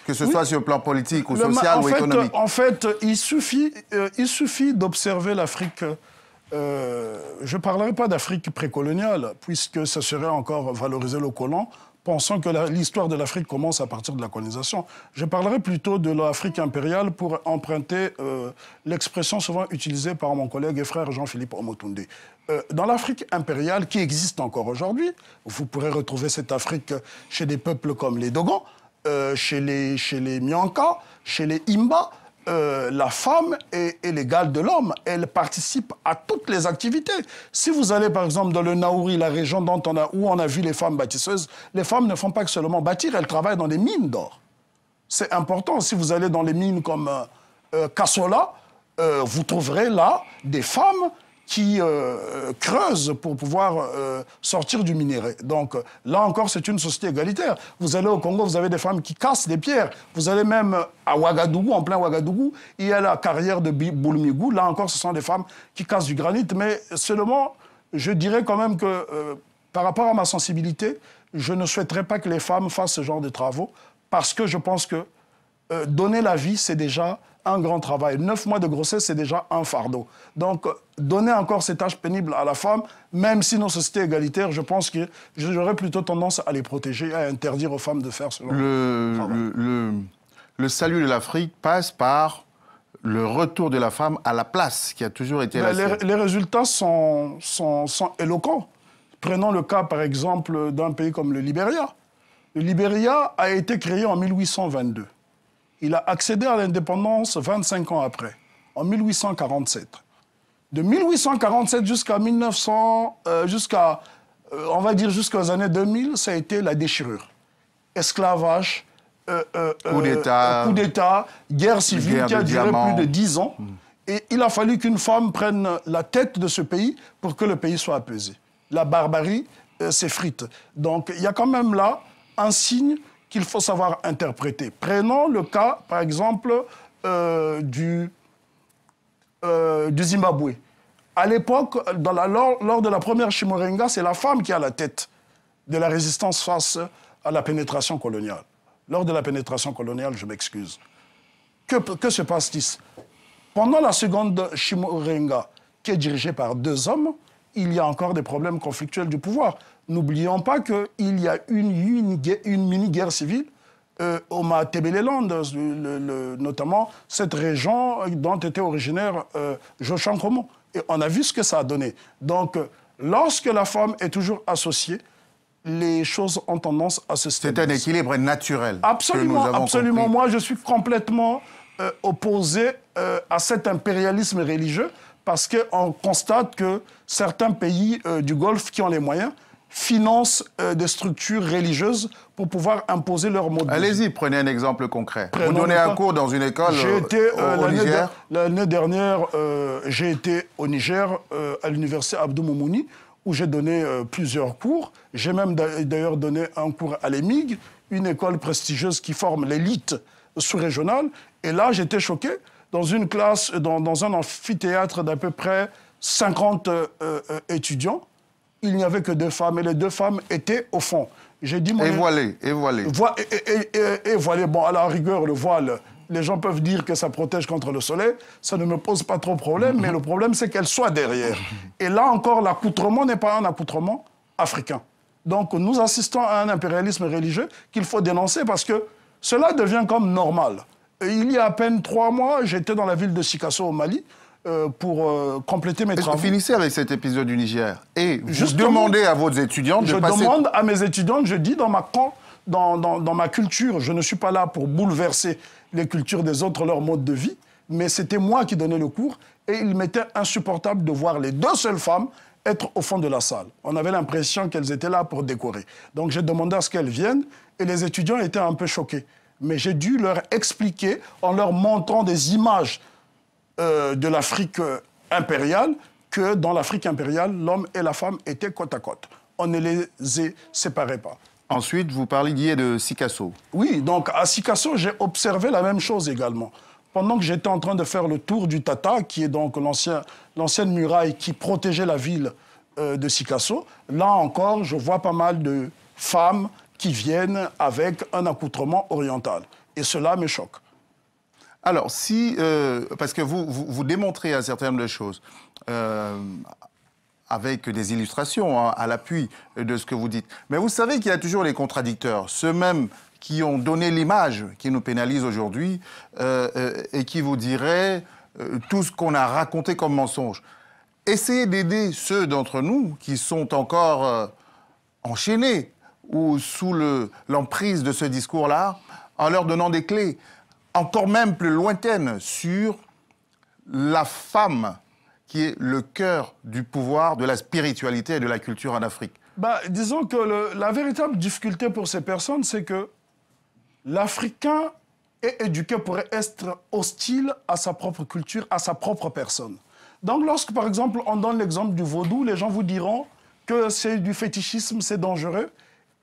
Que ce soit sur le plan politique ou social ou économique. En fait, il suffit d'observer l'Afrique. Je ne parlerai pas d'Afrique précoloniale, puisque ce serait encore valoriser le colon pensant que l'histoire de l'Afrique commence à partir de la colonisation. Je parlerai plutôt de l'Afrique impériale pour emprunter l'expression souvent utilisée par mon collègue et frère Jean-Philippe Omotunde. Dans l'Afrique impériale, qui existe encore aujourd'hui, vous pourrez retrouver cette Afrique chez des peuples comme les Dogons, chez les Mianka, chez les Imba. La femme est l'égale de l'homme. Elle participe à toutes les activités. Si vous allez, par exemple, dans le Naouri, la région où on a vu les femmes bâtisseuses, les femmes ne font pas que seulement bâtir, elles travaillent dans des mines d'or. C'est important. Si vous allez dans les mines comme Kassola, vous trouverez là des femmes qui creusent pour pouvoir sortir du minerai. Donc là encore, c'est une société égalitaire. Vous allez au Congo, vous avez des femmes qui cassent des pierres. Vous allez même à Ouagadougou, en plein Ouagadougou, il y a la carrière de Boulmigou. Là encore, ce sont des femmes qui cassent du granit. Mais seulement, je dirais quand même que par rapport à ma sensibilité, je ne souhaiterais pas que les femmes fassent ce genre de travaux parce que je pense que donner la vie, c'est déjà un grand travail. 9 mois de grossesse, c'est déjà un fardeau. Donc, donner encore ces tâches pénibles à la femme, même si nos sociétés égalitaires, je pense que j'aurais plutôt tendance à les protéger, à interdire aux femmes de faire ce genre de travail. Le salut de l'Afrique passe par le retour de la femme à la place qui a toujours été la sienne. Les résultats sont éloquents. Prenons le cas, par exemple, d'un pays comme le Libéria. Le Libéria a été créé en 1822. Il a accédé à l'indépendance 25 ans après, en 1847. De 1847 jusqu'à 1900, on va dire jusqu'aux années 2000, ça a été la déchirure. Esclavage, coup d'État, guerre civile qui a duré plus de 10 ans. Et il a fallu qu'une femme prenne la tête de ce pays pour que le pays soit apaisé. La barbarie s'effrite. Donc il y a quand même là un signe qu'il faut savoir interpréter. Prenons le cas, par exemple, du Zimbabwe. À l'époque, lors de la première Chimurenga, c'est la femme qui a la tête de la résistance face à la pénétration coloniale. Lors de la pénétration coloniale, je m'excuse. Que se passe-t-il? Pendant la seconde Chimurenga, qui est dirigée par 2 hommes, il y a encore des problèmes conflictuels du pouvoir. N'oublions pas qu'il y a une mini-guerre civile au Matebeleland, notamment cette région dont était originaire Joshankomo. Et on a vu ce que ça a donné. Donc, lorsque la femme est toujours associée, les choses ont tendance à se stabiliser. C'est un équilibre naturel. Absolument, que nous avons absolument. compris. Moi, je suis complètement opposé à cet impérialisme religieux parce qu'on constate que certains pays du Golfe qui ont les moyens financent des structures religieuses pour pouvoir imposer leur mode de vie. Allez-y, prenez un exemple concret. Vous donnez un cours dans une école au Niger. L'année dernière, j'ai été au Niger, à l'université Abdou Moumouni, où j'ai donné plusieurs cours. J'ai même d'ailleurs donné un cours à l'EMIG, une école prestigieuse qui forme l'élite sous-régionale. Et là, j'étais choqué. Dans une classe, dans un amphithéâtre d'à peu près 50 étudiants, il n'y avait que 2 femmes, et les 2 femmes étaient au fond. J'ai dit... Et voilées. Et voilées. Bon, à la rigueur, le voile, les gens peuvent dire que ça protège contre le soleil. Ça ne me pose pas trop de problème, mais le problème, c'est qu'elle soit derrière. Et là encore, l'accoutrement n'est pas un accoutrement africain. Donc, nous assistons à un impérialisme religieux qu'il faut dénoncer parce que cela devient comme normal. Et il y a à peine 3 mois, j'étais dans la ville de Sikasso, au Mali, pour compléter mes travaux. Finissez avec cet épisode du Niger. Et vous demandez à vos étudiantes de passer... Je demande à mes étudiantes, je dis dans ma culture, je ne suis pas là pour bouleverser les cultures des autres, leur mode de vie, mais c'était moi qui donnais le cours, et il m'était insupportable de voir les 2 seules femmes être au fond de la salle. On avait l'impression qu'elles étaient là pour décorer. Donc j'ai demandé à ce qu'elles viennent, et les étudiants étaient un peu choqués. Mais j'ai dû leur expliquer, en leur montrant des images de l'Afrique impériale, que dans l'Afrique impériale, l'homme et la femme étaient côte à côte. On ne les séparait pas. Ensuite, vous parliez de Sikasso. Oui, donc à Sikasso, j'ai observé la même chose également. Pendant que j'étais en train de faire le tour du Tata, qui est donc l'ancienne muraille qui protégeait la ville de Sikasso, là encore, je vois pas mal de femmes qui viennent avec un accoutrement oriental. Et cela me choque. Alors, parce que vous démontrez un certain nombre de choses. avec des illustrations hein, à l'appui de ce que vous dites. Mais vous savez qu'il y a toujours les contradicteurs, ceux mêmes qui ont donné l'image qui nous pénalise aujourd'hui et qui vous diraient tout ce qu'on a raconté comme mensonge. Essayez d'aider ceux d'entre nous qui sont encore enchaînés ou sous l'emprise de ce discours-là, en leur donnant des clés encore même plus lointaines sur la femme qui est le cœur du pouvoir, de la spiritualité et de la culture en Afrique. Disons que la véritable difficulté pour ces personnes, c'est que l'Africain est éduqué pour être hostile à sa propre culture, à sa propre personne. Donc lorsque, par exemple, on donne l'exemple du vaudou, les gens vous diront que c'est du fétichisme, c'est dangereux.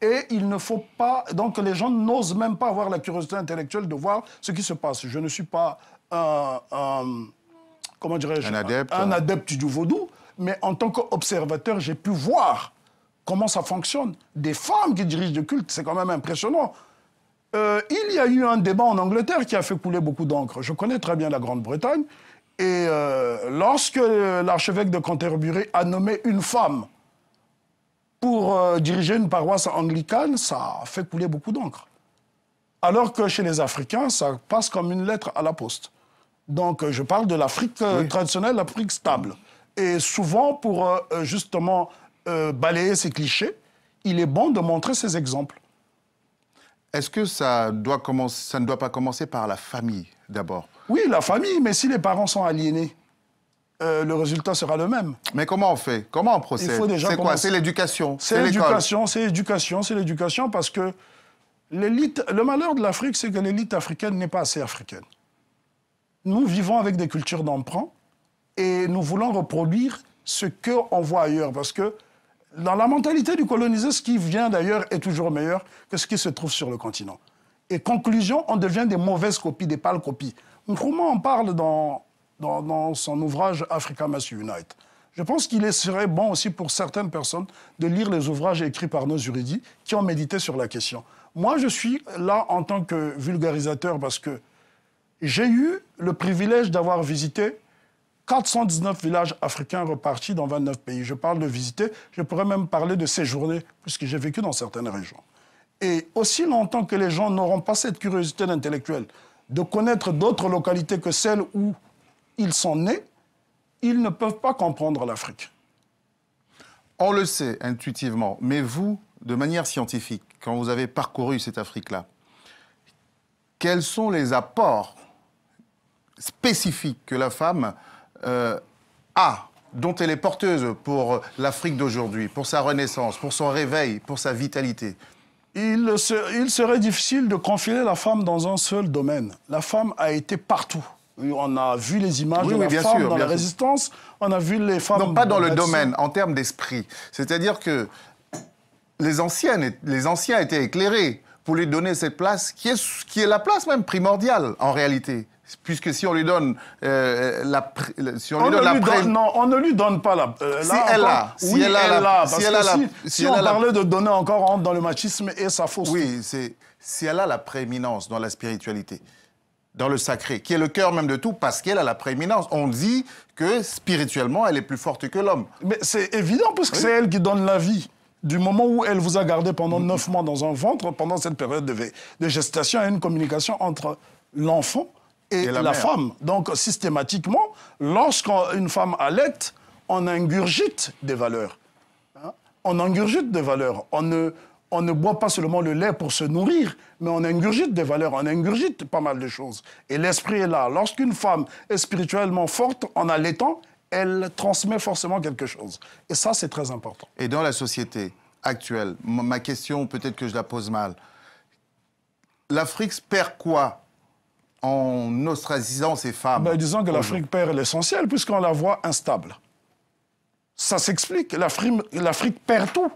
Et il ne faut pas... Donc les gens n'osent même pas avoir la curiosité intellectuelle de voir ce qui se passe. Je ne suis pas comment dirais-je, un adepte du vaudou, mais en tant qu'observateur, j'ai pu voir comment ça fonctionne. Des femmes qui dirigent le culte, c'est quand même impressionnant. Il y a eu un débat en Angleterre qui a fait couler beaucoup d'encre. Je connais très bien la Grande-Bretagne. Et lorsque l'archevêque de Canterbury a nommé une femme pour diriger une paroisse anglicane, ça a fait couler beaucoup d'encre. Alors que chez les Africains, ça passe comme une lettre à la poste. Donc je parle de l'Afrique traditionnelle, l'Afrique stable. Et souvent, pour justement balayer ces clichés, il est bon de montrer ces exemples. Est-ce que ça ne doit pas commencer par la famille, d'abord? Oui, la famille, mais si les parents sont aliénés, le résultat sera le même. Mais comment on fait? Comment on procède? C'est quoi? C'est l'éducation? C'est l'éducation, c'est l'éducation, parce que le malheur de l'Afrique, c'est que l'élite africaine n'est pas assez africaine. Nous vivons avec des cultures d'emprunt et nous voulons reproduire ce qu'on voit ailleurs, parce que dans la mentalité du colonisé, ce qui vient d'ailleurs est toujours meilleur que ce qui se trouve sur le continent. Et conclusion, on devient des mauvaises copies, des pâles copies. Nkrumah en parle dans son ouvrage Africa Must Unite. Je pense qu'il serait bon aussi pour certaines personnes de lire les ouvrages écrits par nos érudits qui ont médité sur la question. Moi, je suis là en tant que vulgarisateur parce que j'ai eu le privilège d'avoir visité 419 villages africains repartis dans 29 pays. Je parle de visiter, je pourrais même parler de séjourner, puisque j'ai vécu dans certaines régions. Et aussi longtemps que les gens n'auront pas cette curiosité d'intellectuel de connaître d'autres localités que celles où ils sont nés, ils ne peuvent pas comprendre l'Afrique. On le sait intuitivement, mais vous, de manière scientifique, quand vous avez parcouru cette Afrique-là, quels sont les apports spécifiques que la femme a, dont elle est porteuse pour l'Afrique d'aujourd'hui, pour sa renaissance, pour son réveil, pour sa vitalité? Il serait difficile de confier la femme dans un seul domaine. La femme a été partout. On a vu les images de la femme dans la résistance, on a vu les femmes... Non, pas dans le domaine, en termes d'esprit. C'est-à-dire que les anciens étaient éclérés pour lui donner cette place, qui est la place même primordiale, en réalité. Puisque si on lui donne si on ne lui donne pas la... si on parlait de donner encore, on rentre dans le machisme et ça fausse. Oui, si elle a la prééminence dans la spiritualité, dans le sacré, qui est le cœur même de tout, parce qu'elle a la prééminence. On dit que spirituellement, elle est plus forte que l'homme. Mais c'est évident, puisque c'est elle qui donne la vie. Du moment où elle vous a gardé pendant 9 mois dans un ventre, pendant cette période de gestation, il y a une communication entre l'enfant et la femme. Donc, systématiquement, lorsqu'une femme allaite, on ingurgite des valeurs. Hein? On ingurgite des valeurs. On ne boit pas seulement le lait pour se nourrir, mais on ingurgite des valeurs, on ingurgite pas mal de choses. Et l'esprit est là. Lorsqu'une femme est spirituellement forte, en allaitant, elle transmet forcément quelque chose. Et ça, c'est très important. Et dans la société actuelle, ma question, peut-être que je la pose mal, l'Afrique perd quoi en ostracisant ces femmes? Disons que l'Afrique perd l'essentiel, puisqu'on la voit instable. Ça s'explique. L'Afrique perd tout.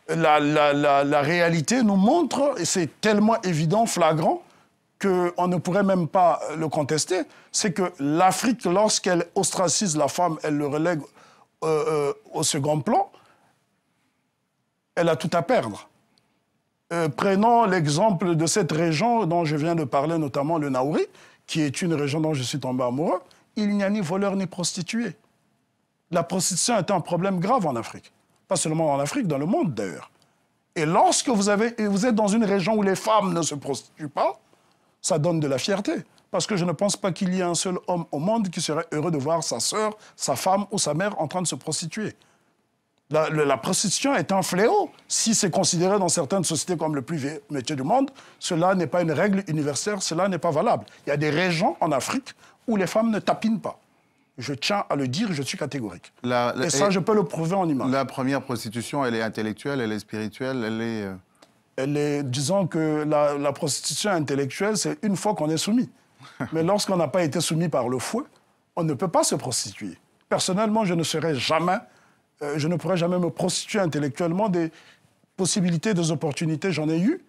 La réalité nous montre, et c'est tellement évident, flagrant, qu'on ne pourrait même pas le contester, c'est que l'Afrique, lorsqu'elle ostracise la femme, elle le relègue au second plan, elle a tout à perdre. Prenons l'exemple de cette région dont je viens de parler, notamment le Naouri, qui est une région dont je suis tombé amoureux. Il n'y a ni voleur ni prostituée. La prostitution est un problème grave en Afrique. Pas seulement en Afrique, dans le monde d'ailleurs. Et lorsque vous êtes dans une région où les femmes ne se prostituent pas, ça donne de la fierté. Parce que je ne pense pas qu'il y ait un seul homme au monde qui serait heureux de voir sa sœur, sa femme ou sa mère en train de se prostituer. La prostitution est un fléau. Si c'est considéré dans certaines sociétés comme le plus vieux métier du monde, cela n'est pas une règle universelle, cela n'est pas valable. Il y a des régions en Afrique où les femmes ne tapinent pas. Je tiens à le dire, je suis catégorique. Et ça, je peux le prouver en image. La première prostitution, elle est intellectuelle, elle est spirituelle, elle est... Disons que la prostitution intellectuelle, c'est une fois qu'on est soumis. Mais lorsqu'on n'a pas été soumis par le fouet, on ne peut pas se prostituer. Personnellement, je ne pourrais jamais me prostituer intellectuellement. Des possibilités, des opportunités, j'en ai eu,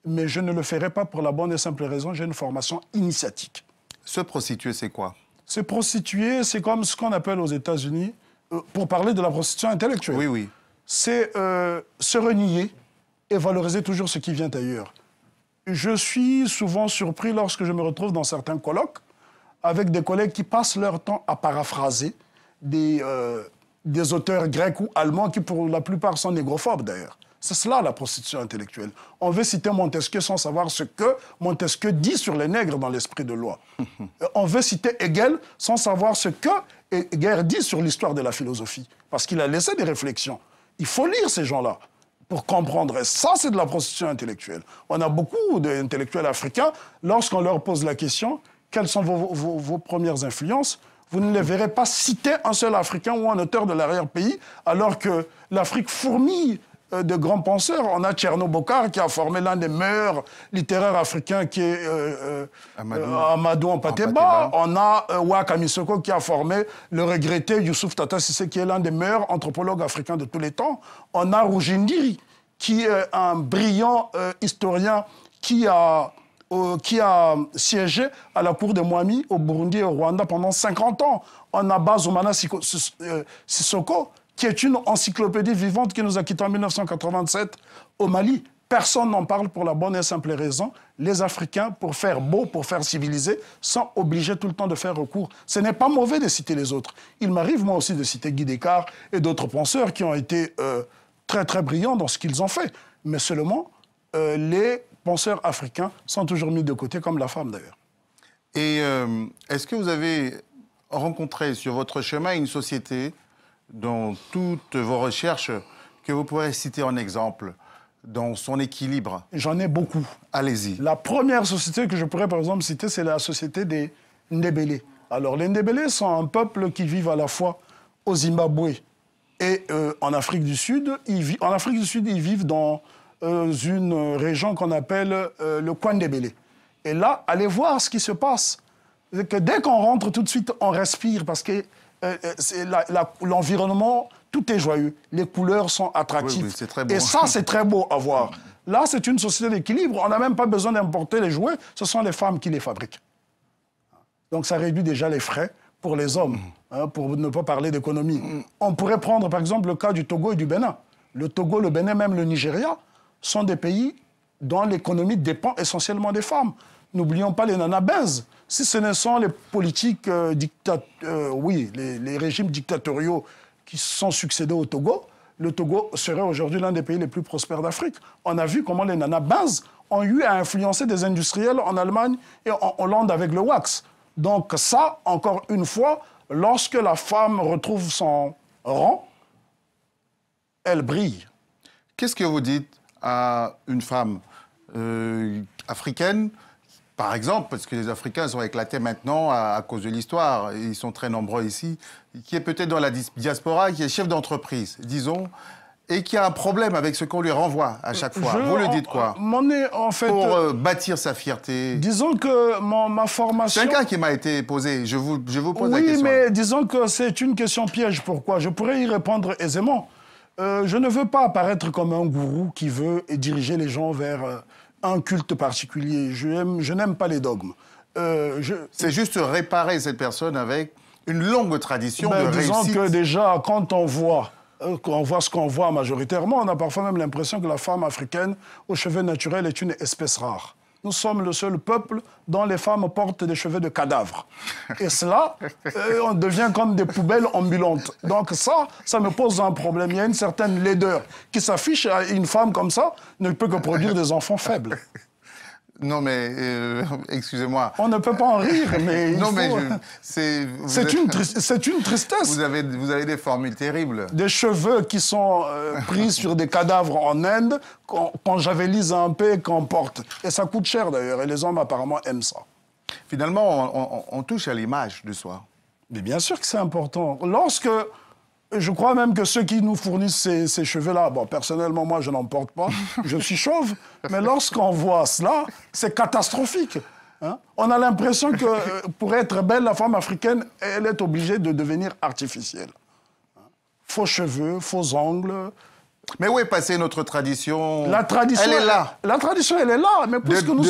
mais je ne le ferai pas pour la bonne et simple raison, j'ai une formation initiatique. Se prostituer, c'est quoi? Se prostituer, c'est comme ce qu'on appelle aux États-Unis, pour parler de la prostitution intellectuelle. Oui, oui. C'est se renier et valoriser toujours ce qui vient ailleurs. Je suis souvent surpris lorsque je me retrouve dans certains colloques avec des collègues qui passent leur temps à paraphraser des auteurs grecs ou allemands qui, pour la plupart, sont négrophobes, d'ailleurs. C'est cela, la prostitution intellectuelle. On veut citer Montesquieu sans savoir ce que Montesquieu dit sur les nègres dans l'esprit de loi. On veut citer Hegel sans savoir ce que Hegel dit sur l'histoire de la philosophie, parce qu'il a laissé des réflexions. Il faut lire ces gens-là pour comprendre. Et ça, c'est de la prostitution intellectuelle. On a beaucoup d'intellectuels africains, lorsqu'on leur pose la question, quelles sont vos premières influences, vous ne les verrez pas citer un seul Africain ou un auteur de l'arrière-pays, alors que l'Afrique fourmille de grands penseurs. On a Tcherno Bokar qui a formé l'un des meilleurs littéraires africains qui est Amadou Ampateba. On a Waka Misoko qui a formé le regretté Youssouf Tata Sissé qui est l'un des meilleurs anthropologues africains de tous les temps. On a Rujindiri qui est un brillant historien qui a siégé à la cour de Mwami au Burundi et au Rwanda pendant 50 ans. On a Bazoumana Sissoko qui est une encyclopédie vivante qui nous a quittés en 1987 au Mali. Personne n'en parle pour la bonne et simple raison. Les Africains, pour faire beau, pour faire civilisé, sont obligés tout le temps de faire recours. Ce n'est pas mauvais de citer les autres. Il m'arrive, moi aussi, de citer Guy Descartes et d'autres penseurs qui ont été très, très brillants dans ce qu'ils ont fait. Mais seulement, les penseurs africains sont toujours mis de côté, comme la femme, d'ailleurs. Et est-ce que vous avez rencontré sur votre chemin une société dans toutes vos recherches que vous pourrez citer en exemple, dans son équilibre? J'en ai beaucoup. Allez-y. La première société que je pourrais, par exemple, citer, c'est la société des Ndébélé. Alors, les Ndébélé sont un peuple qui vit à la fois au Zimbabwe et en Afrique du Sud. En Afrique du Sud, ils vivent dans une région qu'on appelle le Kwandébélé. Et là, allez voir ce qui se passe. C'est que dès qu'on rentre, tout de suite, on respire parce que l'environnement, tout est joyeux. Les couleurs sont attractives. Oui, c'est très beau. Et ça, c'est très beau à voir. Là, c'est une société d'équilibre. On n'a même pas besoin d'importer les jouets. Ce sont les femmes qui les fabriquent. Donc, ça réduit déjà les frais pour les hommes, pour ne pas parler d'économie. On pourrait prendre, par exemple, le cas du Togo et du Bénin. Le Togo, le Bénin, même le Nigeria, sont des pays dont l'économie dépend essentiellement des femmes. N'oublions pas les nanabins. Si ce ne sont les politiques, les régimes dictatoriaux qui sont succédés au Togo, le Togo serait aujourd'hui l'un des pays les plus prospères d'Afrique. On a vu comment les nanabins ont eu à influencer des industriels en Allemagne et en Hollande avec le wax. Donc ça, encore une fois, lorsque la femme retrouve son rang, elle brille. Qu'est-ce que vous dites à une femme africaine, par exemple, parce que les Africains sont éclatés maintenant à cause de l'histoire, ils sont très nombreux ici, qui est peut-être dans la diaspora, qui est chef d'entreprise, disons, et qui a un problème avec ce qu'on lui renvoie à chaque fois. Vous lui dites quoi? En fait, pour bâtir sa fierté. Disons que ma formation... C'est un cas qui m'a été posé, je vous pose la question. Oui, mais disons que c'est une question piège. Pourquoi? Je pourrais y répondre aisément. Je ne veux pas apparaître comme un gourou qui veut diriger les gens vers un culte particulier. Je n'aime pas les dogmes. C'est juste réparer cette personne avec une longue tradition de réussite. Disons que déjà, quand on voit ce qu'on voit majoritairement, on a parfois même l'impression que la femme africaine aux cheveux naturels est une espèce rare. nous sommes le seul peuple dont les femmes portent des cheveux de cadavre. Et cela, on devient comme des poubelles ambulantes. Donc ça me pose un problème. Il y a une certaine laideur qui s'affiche à une femme comme ça, ne peut que produire des enfants faibles. Non, mais excusez-moi. On ne peut pas en rire, mais non, mais c'est une tristesse. Vous avez des formules terribles. Des cheveux qui sont pris sur des cadavres en Inde, qu'on javelise un peu et qu'on porte. Et ça coûte cher d'ailleurs, et les hommes apparemment aiment ça. Finalement, on touche à l'image de soi. Mais bien sûr que c'est important. Je crois même que ceux qui nous fournissent ces cheveux-là, bon, personnellement, moi, je n'en porte pas, je suis chauve, mais lorsqu'on voit cela, c'est catastrophique. Hein? On a l'impression que pour être belle, la femme africaine, elle est obligée de devenir artificielle. Faux cheveux, faux ongles. Mais où est passée notre tradition? La tradition, elle est là. La tradition, elle est là, mais puisque nous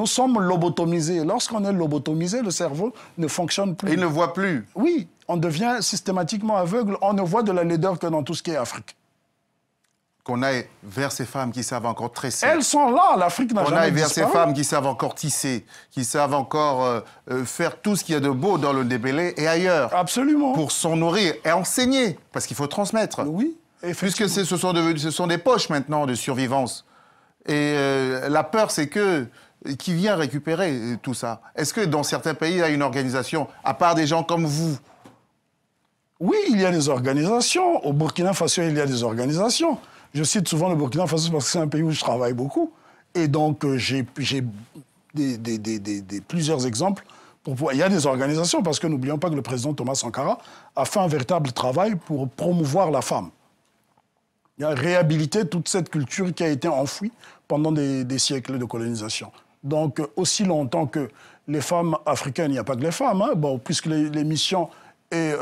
sommes lobotomisés. Lorsqu'on est lobotomisé, le cerveau ne fonctionne plus. Il ne voit plus. Oui, on devient systématiquement aveugle. On ne voit de la laideur que dans tout ce qui est Afrique. Qu'on aille vers ces femmes qui savent encore tresser. Elles sont là, l'Afrique n'a jamais disparu. Qu'on aille vers ces femmes qui savent encore tisser, qui savent encore faire tout ce qu'il y a de beau dans le Ndébélé et ailleurs. Absolument. Pour s'en nourrir et enseigner, parce qu'il faut transmettre. Oui. Puisque ce sont des poches maintenant de survivance. Et la peur, c'est qui vient récupérer tout ça? Est-ce que dans certains pays, il y a une organisation, à part des gens comme vous? Oui, il y a des organisations. Au Burkina Faso, il y a des organisations. Je cite souvent le Burkina Faso parce que c'est un pays où je travaille beaucoup. Et donc, j'ai plusieurs exemples. Il y a des organisations, parce que n'oublions pas que le président Thomas Sankara a fait un véritable travail pour promouvoir la femme. Il a réhabilité toute cette culture qui a été enfouie pendant des siècles de colonisation. Donc, aussi longtemps que les femmes africaines, il n'y a pas que les femmes, hein, bon, puisque l'émission est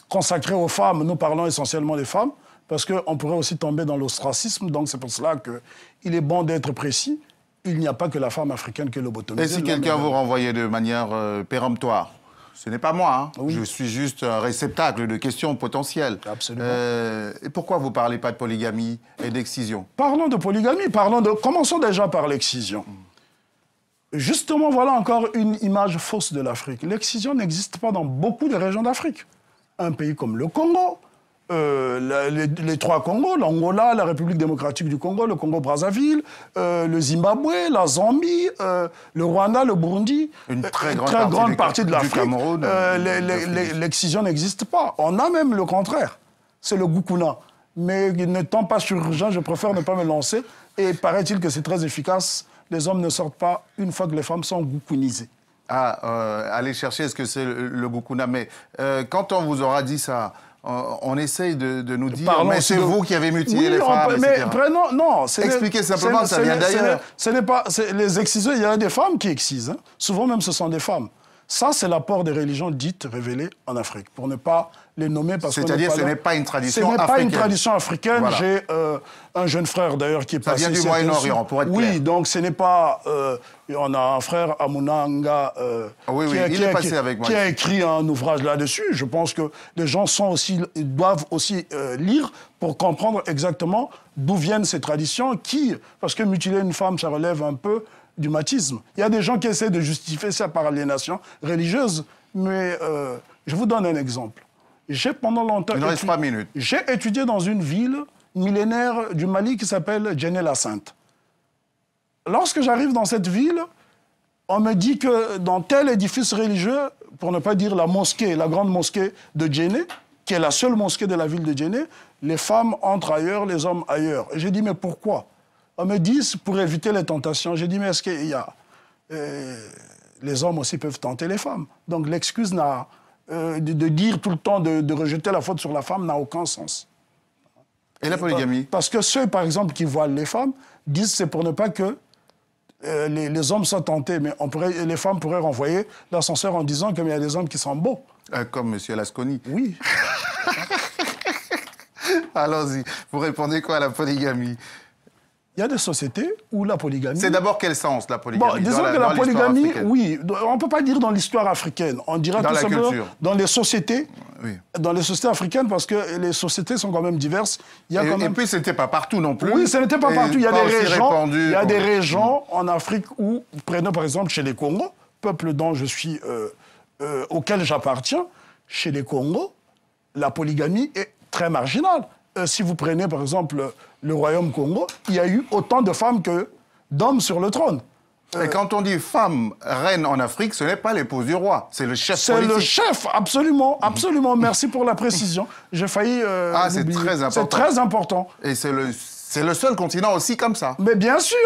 consacrée aux femmes, nous parlons essentiellement des femmes, parce qu'on pourrait aussi tomber dans l'ostracisme, donc c'est pour cela qu'il est bon d'être précis. Il n'y a pas que la femme africaine qui est lobotomisée. Et si quelqu'un vous renvoyait de manière péremptoire? Ce n'est pas moi, hein. Oui. Je suis juste un réceptacle de questions potentielles. Absolument. Et pourquoi vous ne parlez pas de polygamie et d'excision? Parlons de polygamie, commençons déjà par l'excision. Justement, voilà encore une image fausse de l'Afrique. L'excision n'existe pas dans beaucoup de régions d'Afrique. Un pays comme le Congo, les trois Congos, l'Angola, la République démocratique du Congo, le Congo-Brazzaville, le Zimbabwe, la Zambie, le Rwanda, le Burundi, une très grande partie de l'Afrique, l'excision n'existe pas. On a même le contraire. C'est le Gukuna. Mais n'étant pas chirurgien, je préfère ne pas me lancer. Et paraît-il que c'est très efficace. Les hommes ne sortent pas une fois que les femmes sont gukunisées. Allez chercher, est-ce que c'est le Gukuna? Mais quand on vous aura dit ça, on essaye de nous dire, mais c'est vous qui avez mutilé les femmes, etc. Non, expliquez simplement, ça vient d'ailleurs. Ce n'est pas les exciseurs, il y a des femmes qui excisent. Hein. Souvent même, ce sont des femmes. Ça, c'est l'apport des religions dites révélées en Afrique, pour ne pas les nommer parce que... C'est-à-dire que ce n'est pas une tradition africaine. Ce n'est pas une tradition africaine. Voilà. J'ai un jeune frère, d'ailleurs, qui est passé... Ça vient du Moyen-Orient, pour être clair. Oui, donc ce n'est pas... on a un frère, Amunanga, qui a écrit un ouvrage là-dessus. Je pense que les gens doivent aussi lire pour comprendre exactement d'où viennent ces traditions, parce que mutiler une femme, ça relève un peu du machisme. Il y a des gens qui essaient de justifier ça par aliénation religieuse, mais je vous donne un exemple. J'ai pendant longtemps... Il ne reste pas minutes. J'ai étudié dans une ville millénaire du Mali qui s'appelle Djenné-la-Sainte. Lorsque j'arrive dans cette ville, on me dit que dans tel édifice religieux, pour ne pas dire la mosquée, la grande mosquée de Djenné, qui est la seule mosquée de la ville de Djenné, les femmes entrent ailleurs, les hommes ailleurs. J'ai dit, mais pourquoi? On me dit, pour éviter les tentations. J'ai dit, mais est-ce qu'il y a... les hommes aussi peuvent tenter les femmes. Donc l'excuse de dire tout le temps, de rejeter la faute sur la femme n'a aucun sens. Et la polygamie? Parce que ceux, par exemple, qui voilent les femmes, disent que c'est pour ne pas que les hommes soient tentés. Mais les femmes pourraient renvoyer l'ascenseur en disant qu'il y a des hommes qui sont beaux. Comme M. Lasconi. Oui. Allons-y. Vous répondez quoi à la polygamie? Il y a des sociétés où la polygamie... C'est d'abord quel sens, la polygamie? Bon, disons que la polygamie, oui, on ne peut pas dire dans l'histoire africaine. On dirait tout simplement dans les sociétés Oui. Dans les sociétés africaines, parce que les sociétés sont quand même diverses. Il y a quand même... Et puis, ce n'était pas partout non plus. Oui, ce n'était pas partout. Il y a des régions Mm. en Afrique où, prenons par exemple chez les Congos, peuple dont je suis, auquel j'appartiens, chez les Congos, la polygamie est très marginale. Si vous prenez par exemple le royaume Congo, il y a eu autant de femmes que d'hommes sur le trône. Et quand on dit femme reine en Afrique, ce n'est pas l'épouse du roi, c'est le chef politique. C'est le chef, absolument, absolument. Merci pour la précision. J'ai failli c'est très important. C'est très important. Et c'est le seul continent aussi comme ça. Mais bien sûr,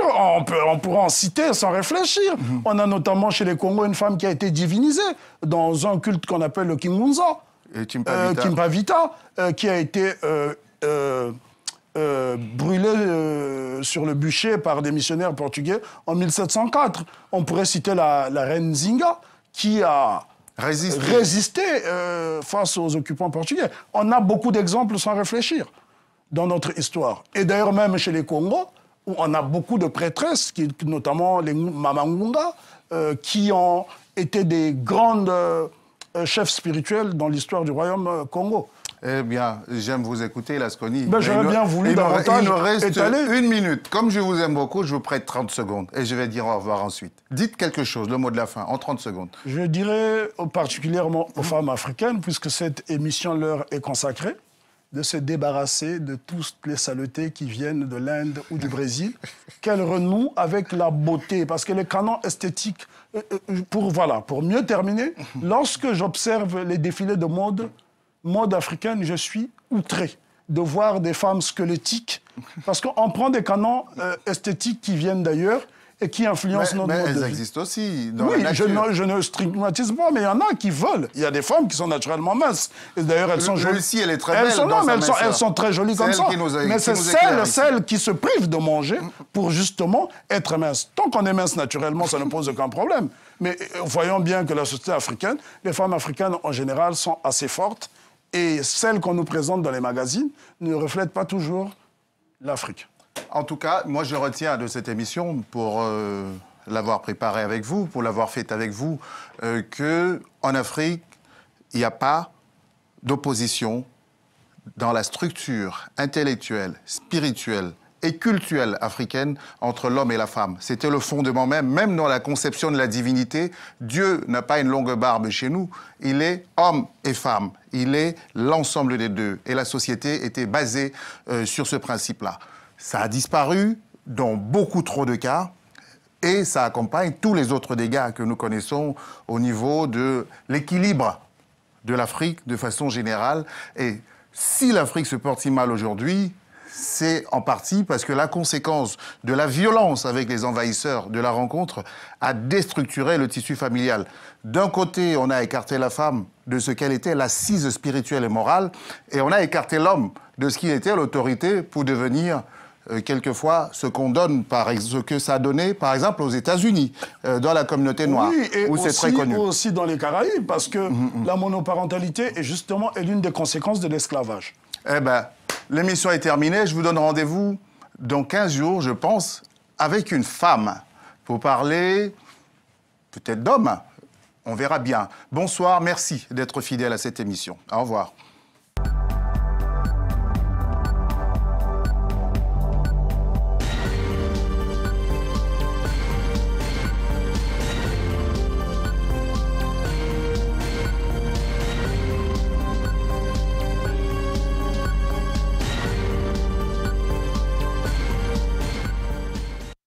on pourra en citer sans réfléchir. On a notamment chez les Congos une femme qui a été divinisée dans un culte qu'on appelle le Kimunza. Et Kimpavita. Kimpavita, qui a été brûlée sur le bûcher par des missionnaires portugais en 1704. On pourrait citer la reine Zinga, qui a résisté face aux occupants portugais. On a beaucoup d'exemples sans réfléchir dans notre histoire. Et d'ailleurs, même chez les Congos, où on a beaucoup de prêtresses, notamment les Mamangunga, qui ont été des grandes chefs spirituels dans l'histoire du royaume Congo. Eh bien, j'aime vous écouter, Lasconi. J'aurais bien voulu davantage il nous reste étaler. 1 minute. Comme je vous aime beaucoup, je vous prête 30 secondes. Et je vais dire au revoir ensuite. Dites quelque chose, le mot de la fin, en 30 secondes. Je dirais particulièrement aux femmes africaines, puisque cette émission leur est consacrée, de se débarrasser de toutes les saletés qui viennent de l'Inde ou du Brésil, qu'elles renouent avec la beauté. Parce que les canons esthétiques, pour mieux terminer, lorsque j'observe les défilés de mode africaine, je suis outré de voir des femmes squelettiques, parce qu'on prend des canons esthétiques qui viennent d'ailleurs et qui influencent notre mode de vie. Mais elles existent aussi dans la Oui, nature. je ne stigmatise pas, mais il y en a qui veulent. Il y a des femmes qui sont naturellement minces. Et d'ailleurs, elles sont jolies. Lucie, elle est très belle. Elles sont très jolies comme ça. Mais c'est celles qui se privent de manger pour justement être minces. Tant qu'on est mince naturellement, ça ne pose aucun problème. Mais voyons bien que la société africaine, les femmes africaines en général sont assez fortes. Et celles qu'on nous présente dans les magazines ne reflètent pas toujours l'Afrique. En tout cas, moi, je retiens de cette émission, pour l'avoir préparée avec vous, pour l'avoir faite avec vous, qu'en Afrique, il n'y a pas d'opposition dans la structure intellectuelle, spirituelle et culturelle africaine entre l'homme et la femme. C'était le fondement même dans la conception de la divinité. Dieu n'a pas une longue barbe chez nous, il est homme et femme, il est l'ensemble des deux. Et la société était basée sur ce principe-là. Ça a disparu dans beaucoup trop de cas et ça accompagne tous les autres dégâts que nous connaissons au niveau de l'équilibre de l'Afrique de façon générale. Et si l'Afrique se porte si mal aujourd'hui, c'est en partie parce que la conséquence de la violence avec les envahisseurs de la rencontre a déstructuré le tissu familial. D'un côté, on a écarté la femme de ce qu'elle était, l'assise spirituelle et morale, et on a écarté l'homme de ce qu'il était, l'autorité, pour devenir quelquefois ce qu'on donne, ce que ça a donné, par exemple, aux États-Unis, dans la communauté noire, où c'est très connu. Aussi dans les Caraïbes, parce que la monoparentalité est justement l'une des conséquences de l'esclavage. Eh bien, l'émission est terminée. Je vous donne rendez-vous dans 15 jours, je pense, avec une femme, pour parler peut-être d'hommes. On verra bien. Bonsoir, merci d'être fidèle à cette émission. Au revoir.